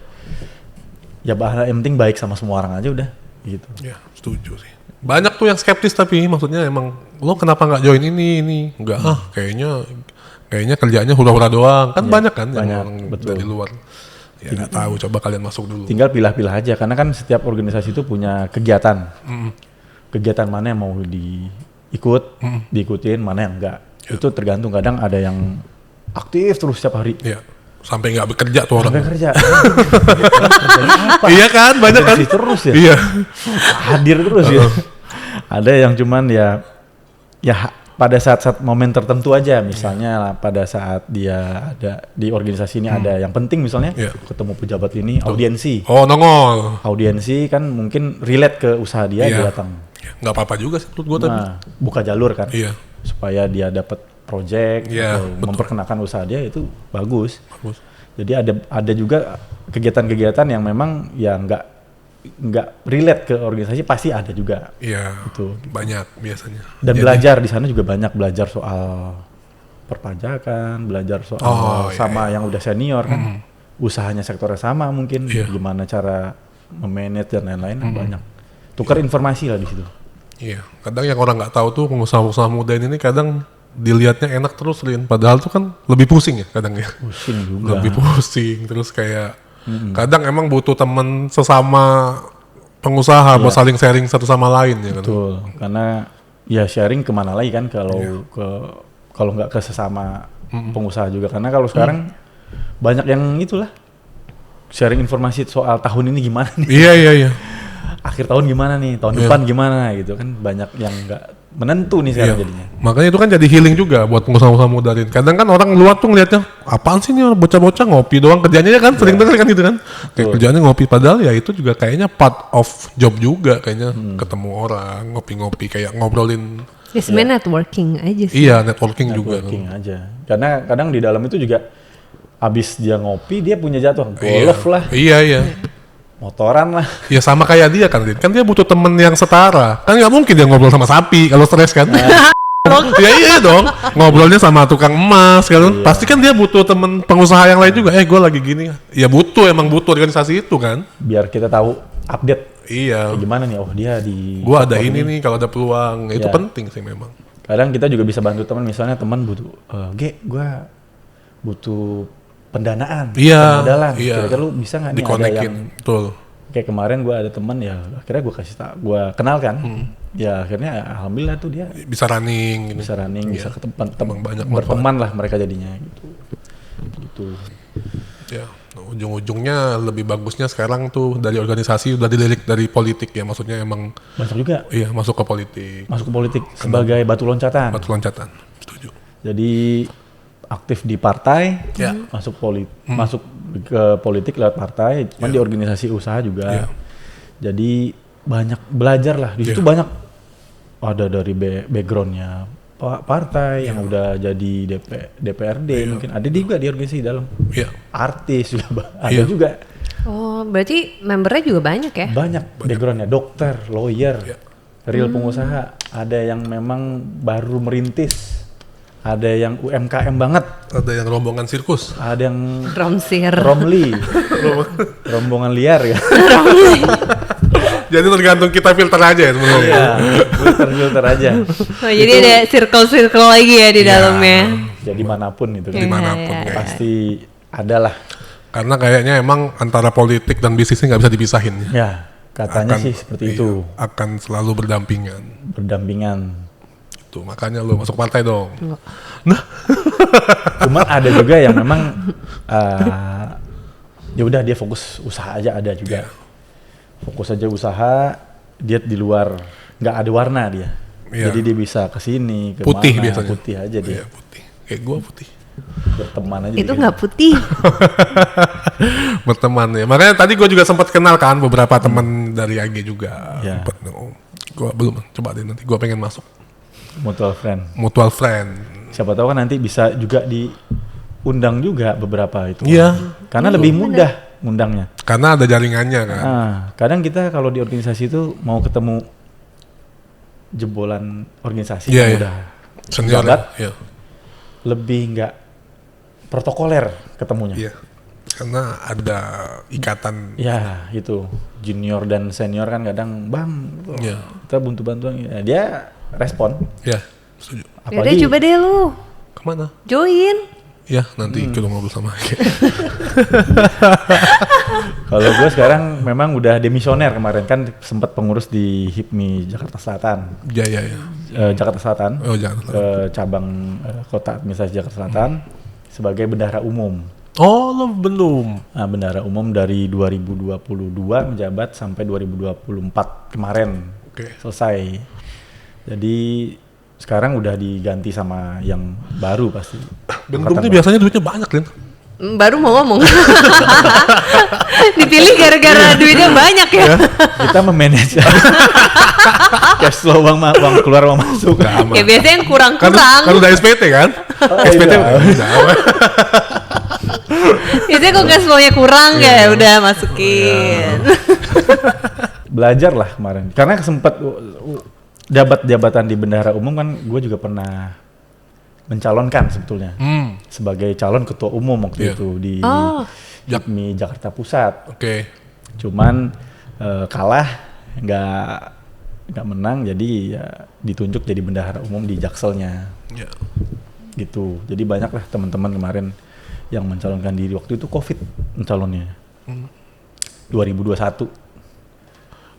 bahasa yang penting baik sama semua orang aja udah gitu. Ya, setuju sih. Banyak tuh yang skeptis tapi maksudnya emang lo kenapa nggak join ini? Enggak kayaknya kerjaannya hura-hura doang. Kan banyak kan yang banyak, orang betul. dari luar. Ya nggak tahu, coba kalian masuk dulu. Tinggal pilah-pilah aja karena kan setiap organisasi itu punya kegiatan. Kegiatan mana yang mau diikutin, mana yang enggak. Itu tergantung, kadang ada yang aktif terus setiap hari. Ya, sampai nggak bekerja tuh orang. Sampai kerja. Iya kan, banyak kan? Bersih terus ya. Iya. Hadir terus ya. Ada yang cuman ya pada saat-saat momen tertentu aja, misalnya lah, pada saat dia ada di organisasi ini ada yang penting misalnya Iya. ketemu pejabat ini audiensi. Oh, nongol. Audiensi kan mungkin relate ke usaha dia, Iya. dia datang. Ya, nggak apa-apa juga sih menurut gua tapi. Nah, buka jalur kan. Iya. Supaya dia dapat project Iya, atau betul. memperkenalkan usaha dia itu bagus. Bagus. Jadi ada juga kegiatan-kegiatan yang memang ya nggak relate ke organisasi, pasti ada juga. Iya. Itu. Banyak biasanya. Dan Jadi- belajar di sana juga banyak, belajar soal perpajakan, belajar soal Oh, sama yang udah senior kan. Usahanya sektornya sama mungkin, Iya. gimana cara memanage dan lain-lain banyak. Tukar informasi lah di situ. Iya, kadang yang orang nggak tahu tuh pengusaha-pengusaha muda ini kadang dilihatnya enak terus, Lin. Padahal tuh kan lebih pusing ya kadang ya. Pusing juga. Lebih pusing, terus kayak kadang emang butuh temen sesama pengusaha buat saling sharing satu sama lain ya kan. Betul, karena ya sharing kemana lagi kan kalau Iya. kalau nggak ke sesama pengusaha juga. Karena kalau sekarang banyak yang itulah sharing informasi soal tahun ini gimana nih, Iya. akhir tahun gimana nih, tahun depan gimana gitu kan, banyak yang nggak menentu nih sekarang jadinya. Makanya itu kan jadi healing juga buat pengusaha-pengusaha muda. Kadang kan orang luar tuh ngeliatnya apaan sih nih bocah-bocah ngopi doang kerjanya kan, sering denger kan gitu kan. Kayak kerjaannya ngopi, padahal ya itu juga kayaknya part of job juga kayaknya, ketemu orang, ngopi-ngopi kayak ngobrolin. Ya sebenarnya networking aja sih. Iya, networking juga. Networking aja. Karena kadang di dalam itu juga abis dia ngopi dia punya jadwal golf lah, Iya. motoran lah. Ya sama kayak dia kan, Din. Kan dia butuh temen yang setara. Kan nggak mungkin dia ngobrol sama sapi kalau stres kan. Ya iya dong, ngobrolnya sama tukang emas kan. Pasti kan dia butuh temen pengusaha yang lain juga. Gue lagi gini. Ya emang butuh organisasi itu kan. Biar kita tahu update Iya. kayak gimana nih, oh dia di Gue ada sektor ini nih kalau ada peluang. Itu Ya. penting sih memang. Kadang kita juga bisa bantu teman, misalnya teman butuh, gue butuh pendanaan, Iya. permodalan. Iya. Kira-kira lu bisa nggak nih ada Dikonekin. yang Betul. kayak kemarin gue ada teman ya, akhirnya gue kasih tak, gue kenalkan, ya akhirnya alhamdulillah tuh dia Bisa running. Gitu. bisa running, bisa ke tempat Emang banyak berteman lah mereka jadinya gitu. Ya, ujung-ujungnya lebih bagusnya sekarang tuh dari organisasi udah dilirik dari politik ya, maksudnya emang Banyak juga iya masuk ke politik, masuk ke politik sebagai batu loncatan. batu loncatan. Setuju. Jadi aktif di partai, Ya. masuk ke politik lewat partai, cuman di organisasi usaha juga. Ya. Jadi banyak belajar lah di situ, banyak ada dari backgroundnya partai yang udah jadi DPRD, mungkin ada juga di organisasi dalam, Iya. artis juga ada Iya. juga, Oh, berarti membernya juga banyak ya? banyak backgroundnya, dokter, lawyer, Iya. real pengusaha, ada yang memang baru merintis, ada yang UMKM banget, Ada yang rombongan sirkus. ada yang Romsir. Romli, rombongan liar ya. Jadi tergantung kita filter aja ya sebenarnya. Iya, filter aja. Oh, jadi ada circle-circle lagi ya di dalamnya. Jadi manapun itu, Iya, Dimanapun iya. kayak. pasti ada lah. Karena kayaknya emang antara politik dan bisnisnya nggak bisa dipisahin. Ya, katanya sih seperti itu, Akan selalu berdampingan. berdampingan. Tuh makanya lo masuk partai dong. Cuman ada juga yang memang ya udah dia fokus usaha aja, ada juga. Fokus aja usaha, dia di luar nggak ada warna dia. Iya. Jadi dia bisa ke sini, ke Putih mana, biasanya. putih aja dia. Iya putih. Kayak gue putih. Berteman aja. Itu dia. nggak putih. Berteman ya. Makanya tadi gue juga sempat kenal kan beberapa teman dari AG juga. Ya. Gue belum coba deh nanti. Gue pengen masuk. Mutual friend. Mutual friend. Siapa tahu kan nanti bisa juga diundang juga beberapa itu. Iya. Karena lebih mudah ngundangnya. Karena ada jaringannya kan. Nah, kadang kita kalau di organisasi itu mau ketemu jebolan organisasi Iya, yang iya. udah Senior jabat, ya. lebih nggak protokoler ketemunya. Iya. Karena ada ikatan. Ya itu junior dan senior kan kadang bang, Iya. kita butuh bantuan. Ya, dia respon. Ya. Setuju. Yaudah coba deh lu Kemana? join. Ya nanti ikut ngobrol sama AG. Kalau gue sekarang memang udah demisioner, kemarin kan sempat pengurus di HIPMI Jakarta Selatan. Jaya ya. Jakarta Selatan, Oh jangan. cabang kota administrasi Jakarta Selatan sebagai bendahara umum. Oh lo belum. Nah, bendahara umum dari 2022 menjabat sampai 2024 kemarin Oke. selesai. Jadi sekarang udah diganti sama yang baru pasti. Bendung Angkatan ini biasanya duitnya banyak kan? Baru mau ngomong. Dipilih gara-gara duitnya banyak ya. kita memanage cash flow, uang keluar uang masuk. Ya biasanya yang Kan kurang-kurang. udah SPT kan? Oh, SPT iya. udah. Biasanya kalau cash flow-nya kurang ya udah masukin. Belajar lah kemarin karena sempat jabatan di bendahara umum kan, gue juga pernah mencalonkan sebetulnya sebagai calon ketua umum waktu Iya. itu di Oh. HIPMI Jakarta Pusat. Oke. Cuman kalah, nggak menang, jadi ya ditunjuk jadi bendahara umum di Jakselnya Ya. gitu. Jadi banyak lah teman-teman kemarin yang mencalonkan diri, waktu itu COVID mencalonnya 2021.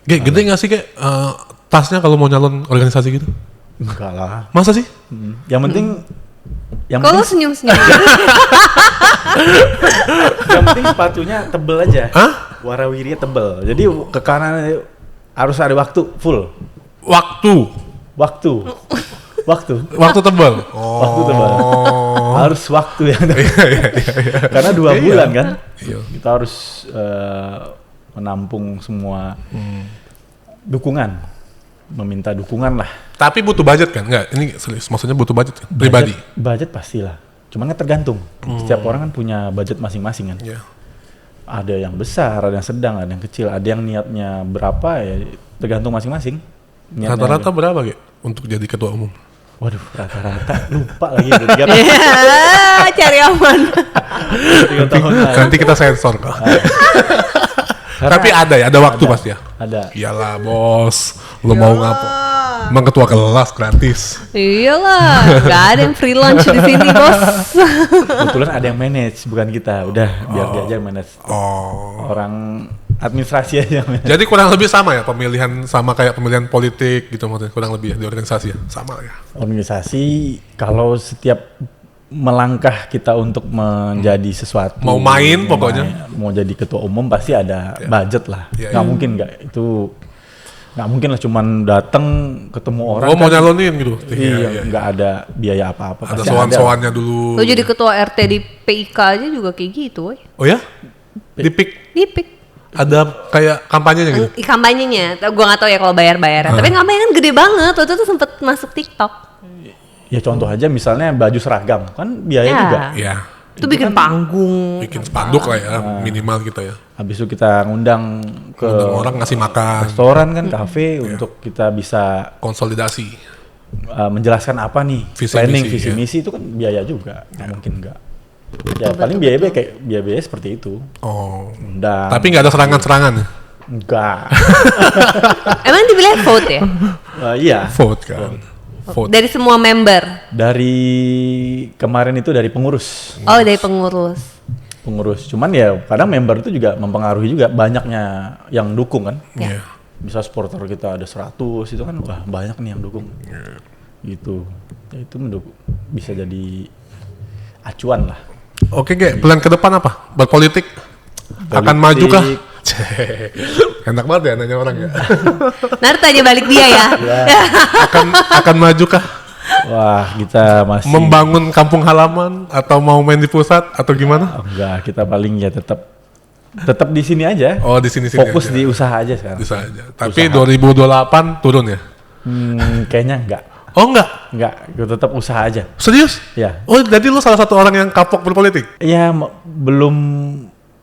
Gede nggak sih kayak tasnya kalau mau nyalon organisasi gitu? Enggak lah. Masa sih? Yang penting Yang Kalau penting, senyum-senyum. yang penting sepatunya tebel aja. Hah? Warawirinya tebel. Jadi ke kanan harus ada waktu full. Waktu tebal. Waktu tebal. Harus waktu yang Iya. karena 2 Iya. bulan kan. Iya. Kita harus menampung semua dukungan, meminta dukungan lah. Tapi butuh budget kan? Enggak, ini serius. Maksudnya butuh budget kan? Pribadi. Budget pastilah. Cuman kan tergantung. Setiap orang kan punya budget masing-masing kan. Iya. Ada yang besar, ada yang sedang, ada yang kecil, ada yang niatnya berapa ya tergantung masing-masing. Niatnya Rata-rata ada. berapa Ge untuk jadi ketua umum? Waduh, rata-rata lupa lagi udah 3 Ya, cari aman. tahun lah. Nanti kita sensor kok. Tapi ada ya, ada waktu pasti ya. Ada. Iyalah bos, lo mau ngapa? Emang ketua kelas gratis. Iyalah, nggak ada yang free lunch di sini bos. Kebetulan ada yang manage, bukan kita. Udah, biar dia aja yang manage. Oh. Orang administrasi aja yang manage. Jadi kurang lebih sama ya pemilihan sama kayak pemilihan politik gitu maksudnya kurang lebih ya di organisasi ya sama ya. Organisasi kalau setiap melangkah kita untuk menjadi sesuatu, Mau main pokoknya. mau jadi ketua umum pasti ada budget lah. Iya, Nggak iya. mungkin nggak mungkin lah cuman datang ketemu orang. Oh mau kan, nyalonin gitu. iya, nggak ada biaya apa-apa. Ada pasti sowan-sowannya dulu. Lo jadi ketua RT di PIK aja juga kayak gitu, woy. Oh ya? Di PIK Di PIK. ada kayak kampanyenya gitu. Kampanyenya, gue nggak tahu ya kalau bayar-bayaran. Tapi kampanye kan gede banget. Waktu itu sempet masuk TikTok. Ya contoh aja misalnya baju seragam kan biaya Ya. juga. Iya. Itu bikin panggung. Bikin spanduk lah ya minimal kita ya. Habis itu kita ngundang ke Undang orang ngasih makan, restoran kan, kafe untuk kita bisa konsolidasi. menjelaskan apa nih Visi planning misi, visi ya. misi itu kan biaya juga, nggak mungkin nggak. Ya paling biaya kayak biaya seperti itu. Oh. Undang. Tapi nggak ada serangan-serangan ya? Enggak. Emang dipilih vote ya? Iya. Vote kan. Vote. Dari semua member. Dari kemarin itu dari pengurus. Oh, dari pengurus. Cuman ya kadang member itu juga mempengaruhi juga banyaknya yang dukung kan. Iya. Bisa supporter kita ada 100 itu kan wah banyak nih yang dukung. Gitu. Ya, itu bisa jadi acuan lah. Oke, Ge, plan ke depan apa? Berpolitik? Akan maju kah? Enak banget ya nanya orang ya. Nanti tanya balik dia ya. akan maju kah? Wah, kita masih Membangun kampung halaman atau mau main di pusat atau gimana? enggak, kita paling ya tetap di sini aja. Oh, di sini-sini Fokus aja. di usaha aja sekarang. Bisa aja. Tapi 2028 turun ya? Kayaknya enggak. Oh enggak? Enggak, gue tetap usaha aja. Serius? Ya. Oh, jadi lu salah satu orang yang kapok berpolitik? Ya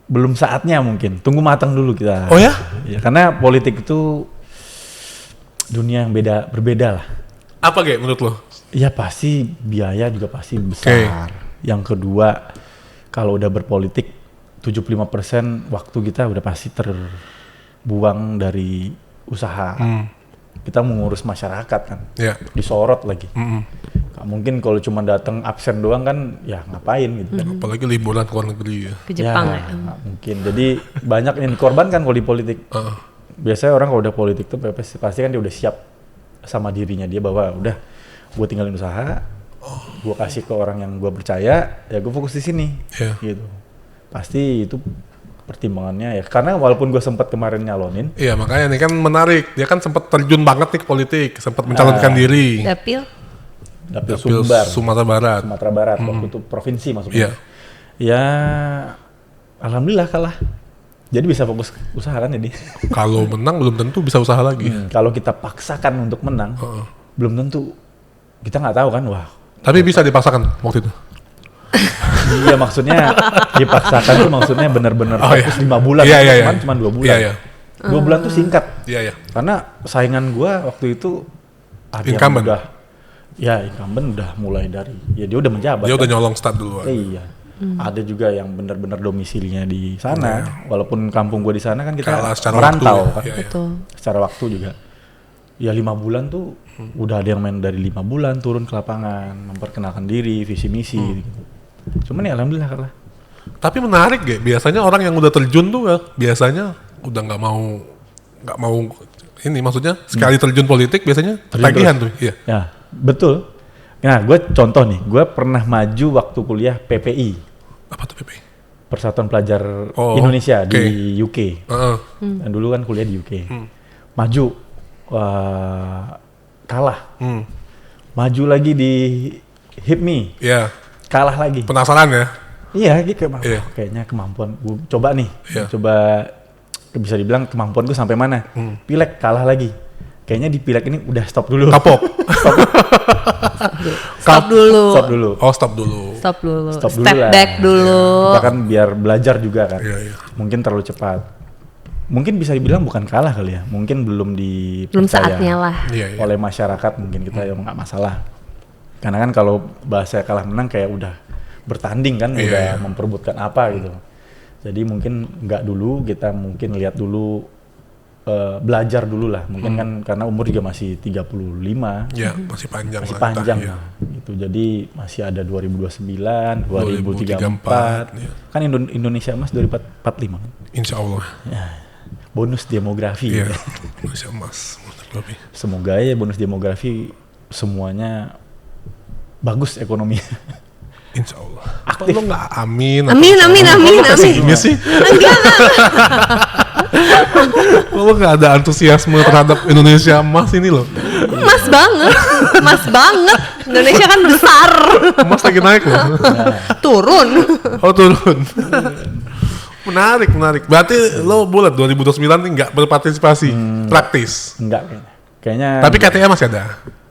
belum saatnya mungkin. Tunggu matang dulu kita. Oh ya? Ya, karena politik itu dunia yang berbeda lah. Apa Ge menurut lu? Ya pasti biaya juga pasti besar. Yang kedua, kalau udah berpolitik 75% waktu kita udah pasti terbuang dari usaha. Kita mengurus masyarakat kan. Ya. Disorot lagi. Nggak mungkin kalau cuma datang absen doang kan ya ngapain gitu kan. Apalagi liburan ke luar negeri ya. Ke Jepang ya. Nggak mungkin. Jadi banyak yang dikorbankan kalau di politik. Biasanya orang kalau udah politik tuh pasti kan dia udah siap sama dirinya dia bahwa udah gue tinggalin usaha, gue kasih ke orang yang gue percaya, ya gue fokus di sini, gitu. Pasti itu pertimbangannya ya. Karena walaupun gue sempat kemarin nyalonin, Iya makanya nih kan menarik. Dia kan sempat terjun banget nih ke politik, sempat mencalonkan diri. Dapil. dapil Dapil Sumbar, Sumatera Barat. Sumatera Barat, waktu itu provinsi Iya. maksudnya. Ya, alhamdulillah kalah. Jadi bisa fokus usaha kan jadi. Kalau menang belum tentu bisa usaha lagi. Kalau kita paksakan untuk menang, belum tentu. Kita nggak tahu kan, wah. Tapi bisa dipaksakan waktu itu. Iya maksudnya dipaksakan tuh maksudnya benar-benar Oh, fokus iya. 5 bulan, Iya, iya, cuman iya. cuma 2 bulan. Iya, iya. 2 bulan tuh singkat. Iya, iya. Karena saingan gua waktu itu ada yang Incumbent. incumbent udah mulai dari, ya dia udah menjabat. Dia kan. udah nyolong start duluan. Iya. Ada juga yang benar-benar domisilinya di sana. Walaupun kampung gua di sana kan kita Kalah secara merantau waktu, kan. ya. Iya, iya. Betul. Secara waktu juga. Ya 5 bulan tuh udah ada yang main dari 5 bulan turun ke lapangan, memperkenalkan diri, visi misi gitu. Cuman ya alhamdulillah kalah. Tapi menarik Ge, biasanya orang yang udah terjun tuh biasanya udah nggak mau ini maksudnya sekali terjun politik biasanya Terjun tagihan tuh. Iya. Ya, betul. Nah, gue contoh nih, gue pernah maju waktu kuliah PPI, Apa tuh PP? Persatuan Pelajar Oh, Indonesia oke. di UK. Heeh. Dan dulu kan kuliah di UK. Maju, kalah. Maju lagi di HIPMI, Iya. kalah lagi. Penasaran ya? Iya, gitu. Iya. Kayaknya kemampuan gue coba nih, Iya. coba bisa dibilang kemampuan gue sampai mana. Pileg kalah lagi. Kayaknya di pileg ini udah stop dulu. Kapok. Stop dulu. Stop dulu. Oh, stop dulu. Stop dulu. Stop dulu Step lah. back dulu. Kita kan biar belajar juga kan. Iya, iya. Mungkin terlalu cepat. Mungkin bisa dibilang bukan kalah kali ya. Mungkin belum Belum dipercaya saatnya lah. Iya, iya. oleh masyarakat. Mungkin kita yang nggak masalah. Karena kan kalau bahasa kalah menang kayak udah bertanding kan, Iya, udah iya. memperebutkan apa gitu. Jadi mungkin nggak dulu, kita mungkin lihat dulu, belajar dulu lah. Mungkin kan karena umur juga masih 35. Ya, masih panjang Masih lah. panjang entah, ya. lah, gitu. Jadi masih ada 2029, 2034, 2034. ya. Kan Indonesia Emas 2045 kan. Insya Allah. Bonus demografi. Iya. ya. Indonesia emas. Lebih. Semoga ya bonus demografi semuanya bagus ekonomi. Insya Allah. Aktif. Lo nggak amin? Amin, amin, amin, amin. Pesimis sih. Lo nggak ada antusiasme terhadap Indonesia emas ini loh. Mas banget. Mas banget. Indonesia kan besar. Emas lagi naik loh. Turun. Oh, turun. Menarik, menarik. Berarti lo bulat 2029 nih nggak berpartisipasi praktis. Enggak kayaknya. Kayaknya Tapi KTA masih ada.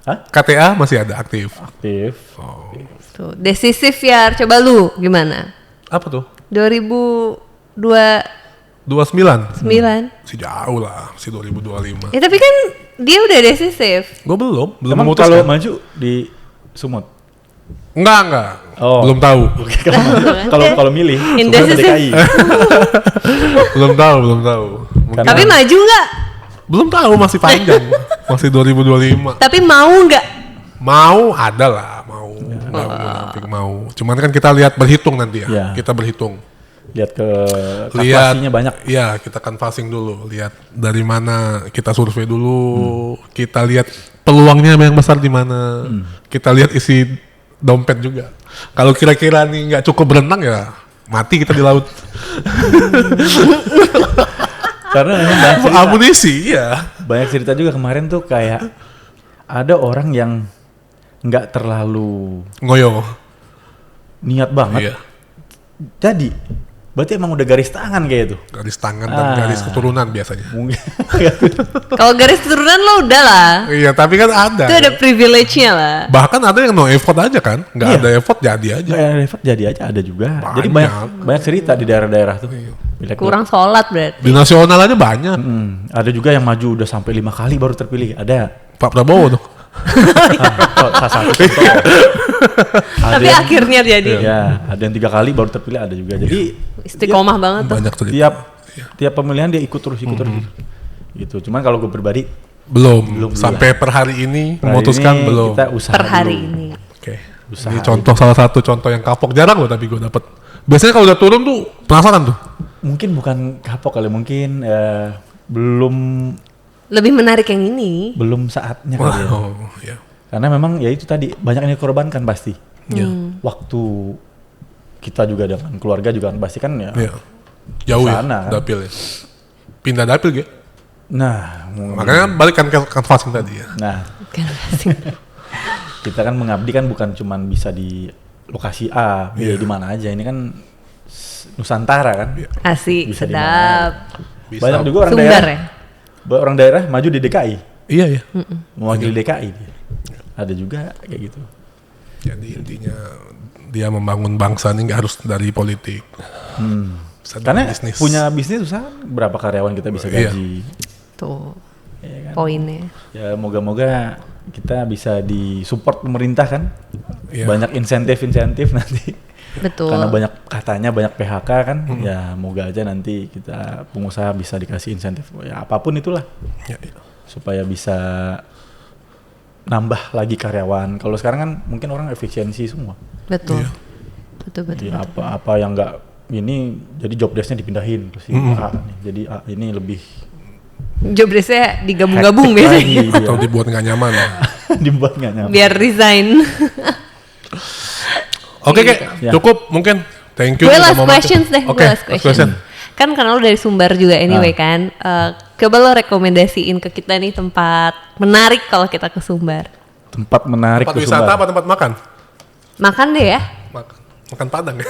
Hah? KTA masih ada aktif. Aktif. Tuh, decisif ya. Coba lu gimana? Apa tuh? 2029. 29. Masih jauh lah, masih 2025. Ya tapi kan dia udah decisif. Gue belum Emang memutuskan. kalau maju di Sumut. Enggak. Oh. Belum tahu. Kalau milih Sumut Indecisif. atau DKI. belum tahu. Mungkin- Tapi maju nggak? belum tahu, masih panjang. Masih 2025. Tapi mau nggak? Mau ada lah, mau. Nggak munafik, mau. Cuman kan kita lihat berhitung nanti ya. Ya. Kita berhitung. Lihat ke Lihat kalkulasinya banyak. Iya, kita canvassing dulu. Lihat dari mana, kita survei dulu. Kita lihat peluangnya yang besar di mana. Kita lihat isi dompet juga. Kalau kira-kira nih nggak cukup berenang ya mati kita di laut. Karena memang banyak cerita. Amunisi, iya. Banyak cerita juga kemarin tuh kayak ada orang yang nggak terlalu Ngoyo. niat banget. Iya. Jadi berarti emang udah garis tangan kayak itu. Garis tangan dan garis keturunan biasanya. Mungkin Kalau garis turunan lo udah lah. Iya, tapi kan ada. Itu ada privilege-nya lah. Bahkan ada yang no effort aja kan. Nggak Iya. ada effort jadi aja. nggak ada effort jadi aja ada juga. Jadi Banyak. banyak cerita di daerah-daerah tuh. Pilek- Kurang sholat berarti. Di nasional aja banyak. Ada juga yang maju udah sampai 5 kali baru terpilih. Ada. Pak Prabowo tuh. Salah satu contoh. Ada Tapi yang- akhirnya jadi. Ya, ada yang 3 kali baru terpilih ada juga. Jadi Istiqomah banget tuh. Banyak cerita. tiap pemilihan dia ikut terus gitu. Gitu. Cuman kalau gue pribadi Belum. Sampai per hari ini hari memutuskan ini belum. Kita usaha Per hari dulu. ini. Oke. Usaha Ini contoh salah satu contoh yang kapok jarang loh tapi gue dapet. Biasanya kalau udah turun tuh penasaran tuh. Mungkin bukan kapok kali, mungkin belum Lebih menarik yang ini. saatnya kali ya. Oh, ya. Karena memang ya itu tadi banyak yang dikorbankan pasti. Iya. Waktu kita juga dengan keluarga juga kan pasti kan ya. Iya. Jauh ya Sana, kan? dapil ya. Pindah dapil gitu. Nah, Makanya balikan ke canvassing tadi ya. nah kita kan mengabdi kan bukan cuman bisa di lokasi A, B, Iya. di mana aja. Ini kan Nusantara kan. Asik, Bisa di sedap. Bisa. Banyak juga orang Sumber daerah. ya? Orang daerah maju di DKI, Iya ya. mewakili DKI dia. Ada juga kayak gitu. Jadi intinya dia membangun bangsa ini nggak harus dari politik. Bisa dari Karena bisnis. punya bisnis susah, berapa karyawan kita bisa Iya. gaji. Tuh Ya kan? poinnya. Ya moga-moga kita bisa disupport pemerintah kan. Iya. Banyak insentif nanti. Betul. Karena katanya banyak PHK kan. Ya moga aja nanti kita pengusaha bisa dikasih insentif. Ya apapun itulah. Ya, ya. Supaya bisa nambah lagi karyawan. Kalau sekarang kan mungkin orang efisiensi semua. Betul. Iya. Betul betul. Jadi apa yang enggak ini jadi job desk-nya dipindahin terus ini A nih. Jadi A ini lebih Job desk-nya digabung-gabung hektik biasanya. lagi dia. Atau dibuat nggak nyaman. Dibuat nggak nyampe. Biar resign. Oke, Kek. Ya. Cukup mungkin. Thank you. Gue udah last mau questions masuk. deh, Oke, gue last last question. question. Kan karena lo dari Sumbar juga anyway kan. Coba lo rekomendasiin ke kita nih tempat menarik kalau kita ke Sumbar. Tempat menarik Tempat ke wisata Sumbar. apa tempat makan? Makan deh ya. Makan Padang ya.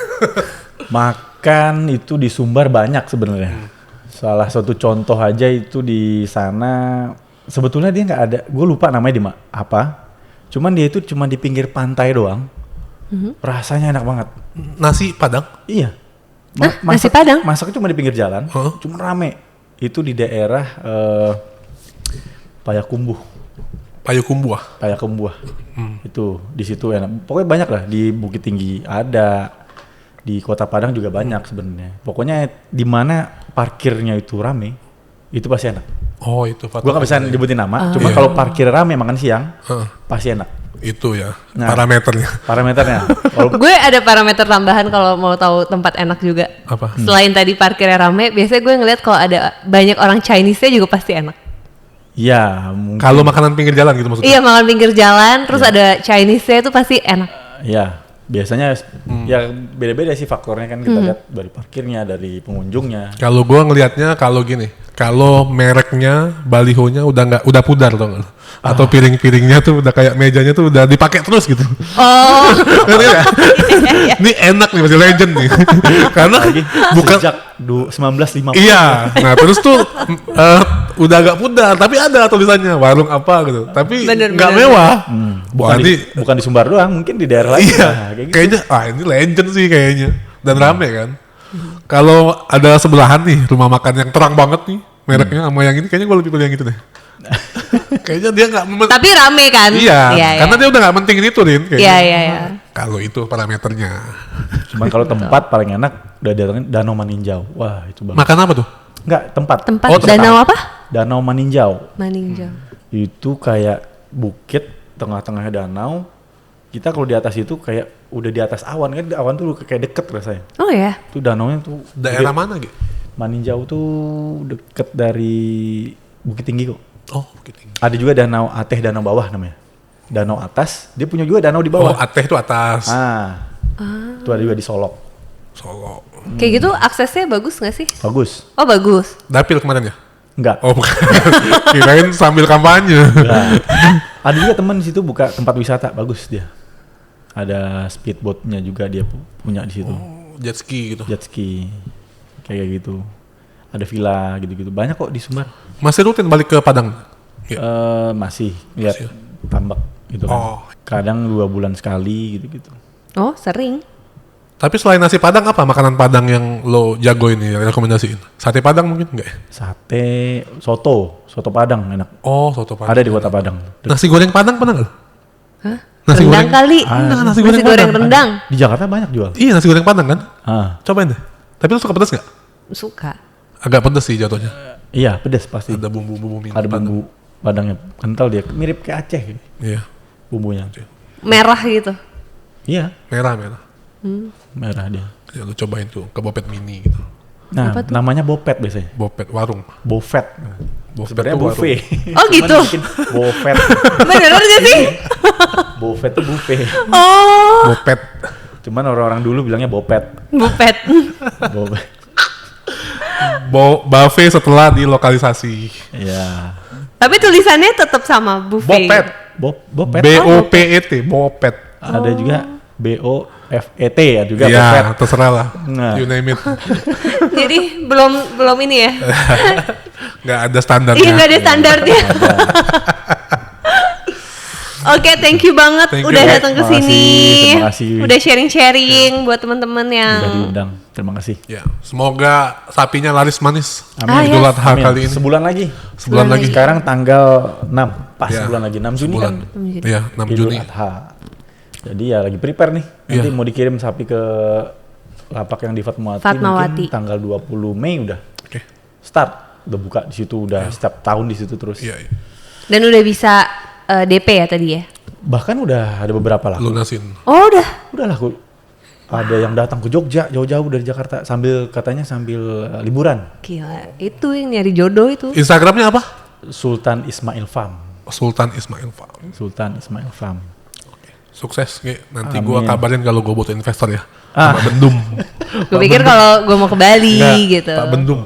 Makan itu di Sumbar banyak sebenarnya. Salah satu contoh aja itu di sana sebetulnya dia nggak ada, gue lupa namanya di apa. Cuman dia itu cuma di pinggir pantai doang. Rasanya enak banget. Nasi Padang. Iya. Nasi Padang? Masaknya cuma di pinggir jalan, Huh? cuma rame. Itu di daerah Payakumbuh. Payakumbuh. Payakumbuh. Itu di situ enak. Pokoknya banyak lah, di Bukit Tinggi ada, di Kota Padang juga banyak sebenarnya. Pokoknya di mana parkirnya itu rame, itu pasti enak. Oh itu Gua nggak bisa nyebutin nama, cuma Iya. kalau parkir rame makan siang, pasti enak. Itu ya Nah. parameternya. Parameternya. Kalau Gue ada parameter tambahan kalau mau tahu tempat enak juga. Apa? Selain tadi parkirnya rame, biasanya gue ngeliat kalau ada banyak orang Chinese-nya juga pasti enak. ya mungkin. Kalau makanan pinggir jalan gitu maksudnya? Iya, makan pinggir jalan, terus ada Chinese-nya itu pasti enak. Ya, biasanya ya beda-beda sih faktornya kan kita lihat dari parkirnya, dari pengunjungnya. Kalau gua ngelihatnya kalau gini, kalau mereknya, balihonya udah pudar tau nggak? Atau piring-piringnya tuh udah kayak mejanya tuh udah dipakai terus gitu. Oh, Ngerti nggak? Ini enak nih, masih legend nih. Karena Lagi bukan sejak 1950. iya. Nah terus tuh udah agak pudar, tapi ada tulisannya warung apa gitu. Tapi Bener, nggak bener. mewah. Bukan bukan di Sumbar doang, mungkin di daerah lain. Iya, Nah, kayak gitu. kayaknya ini legend sih kayaknya dan rame kan. Kalau ada sebelahan nih rumah makan yang terang banget nih mereknya sama yang ini, kayaknya gue lebih pilih yang itu deh. Kayaknya dia nggak tapi rame kan? iya, Iya, karena dia udah nggak penting itu Rin. Kayaknya. Iya, iya, iya. Kalau itu parameternya. Cuman kalau tempat paling enak udah datangin Danau Maninjau. Wah, itu banget. Makan apa tuh? Enggak, tempat. Tempat Oh, tempat. danau apa? Danau Maninjau. Maninjau. Itu kayak bukit tengah-tengahnya danau. Kita kalau di atas itu kayak udah di atas awan kan, awan tuh kayak deket rasanya. Oh ya. Itu danaunya tuh Daerah gede. mana gitu? Maninjau tuh deket dari Bukit Tinggi kok. Oh, gitu. Ada juga danau Ateh, danau bawah namanya. Danau atas, dia punya juga danau di Oh, bawah. Ateh itu atas. Itu ada juga di Solok. Solo. Kayak gitu aksesnya bagus nggak sih? Bagus. Oh bagus. Dapil kemarin ya? Enggak. Oh, bukan. Kirain sambil kampanye. Enggak. Ada juga teman di situ buka tempat wisata, bagus dia. Ada speedboatnya juga dia punya di situ. Jet ski gitu. Jet ski kayak gitu. Ada villa gitu-gitu. Banyak kok di Sumbar. Masih rutin balik ke Padang? Ya. Masih lihat Masih. tambak gitu kan. Oh. Kadang 2 bulan sekali gitu-gitu. Oh sering. Tapi selain nasi Padang apa makanan Padang yang lo jago ini, yang rekomendasiin? Sate Padang mungkin enggak ya? Sate, soto Padang enak. Oh, soto Padang. Ada di Kota Padang. Nasi goreng Padang pernah nggak? Hah? Nasi Rendang goreng? kali. Enggak, nasi Nasi goreng goreng Padang. rendang. Di Jakarta banyak jual. Iya, nasi goreng Padang kan? Ah, Cobain deh. Tapi lo suka pedas nggak? Suka. Agak pedas sih jatuhnya. iya pedas pasti. Ada bumbu-bumbu minyak Ada Padang. bumbu Padangnya kental dia, mirip kayak Aceh Iya, bumbunya. Merah gitu. Iya, merah. merah dia. Ya lo cobain tuh ke Bopet Mini gitu. Nah, Apa tuh? namanya bopet biasanya. Bopet warung. Bofet. Bofet Sebenarnya tuh warung. buffet. Oh, Cuman gitu? bikin Bofet. Beneran gak sih? Bofet tuh buffet. Oh, Bopet. Cuman orang-orang dulu bilangnya bopet. bupet. Bopet. Buffet setelah dilokalisasi. Iya. Tapi tulisannya tetap sama buffet. Bopet. Bopet. B-O-P-E-T. Bopet. Ada juga BOFET ya juga Iya, bopet. terserah lah. Nah. You name it. Jadi belum ini ya. Nggak ada standarnya. Iya nggak ada standarnya. Ada. Oke, thank you banget Thank you, udah Kak. datang ke Terima sini. kasih, terima kasih. Udah sharing-sharing buat teman-teman yang Udah diundang. Terima kasih. Ya, semoga sapinya laris manis. Amin. Idul Adha Amin. kali ini. Sebulan lagi. Sebulan lagi. Sekarang tanggal 6. Pas Ya, sebulan lagi. 6 Juni sebulan. kan. Iya, 6 Idul Juni. Adha. Jadi ya lagi prepare nih. Nanti Iya. mau dikirim sapi ke lapak yang di Fatmawati. Fatmawati. Mungkin tanggal 20 Mei udah Oke. start. Udah buka di situ, udah setiap tahun di situ terus. Iya, iya. dan udah bisa DP ya tadi ya. Bahkan udah ada beberapa lah. Lunasin. Oh udah. Udahlah, ada yang datang ke Jogja jauh-jauh dari Jakarta sambil liburan. Gila, itu yang nyari jodoh itu. Instagramnya apa? Sultan Ismail Farm. Sultan Ismail Farm. Sultan Ismail Farm. Sukses, Ge. Nanti Amin. gua kabarin kalau gua butuh investor ya. Sama Bendum. Gue pikir kalau gue mau ke Bali Enggak, gitu. Pak Bendum.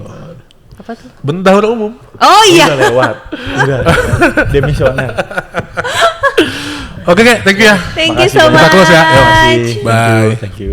Apa tuh? Bendahara umum. Oh iya. Udah lewat. Udah. Demisioner. Oke, Ge, thank you ya. Thank you Makasih so banyak. Kita close ya. Yuk. much. Bye. Thank you.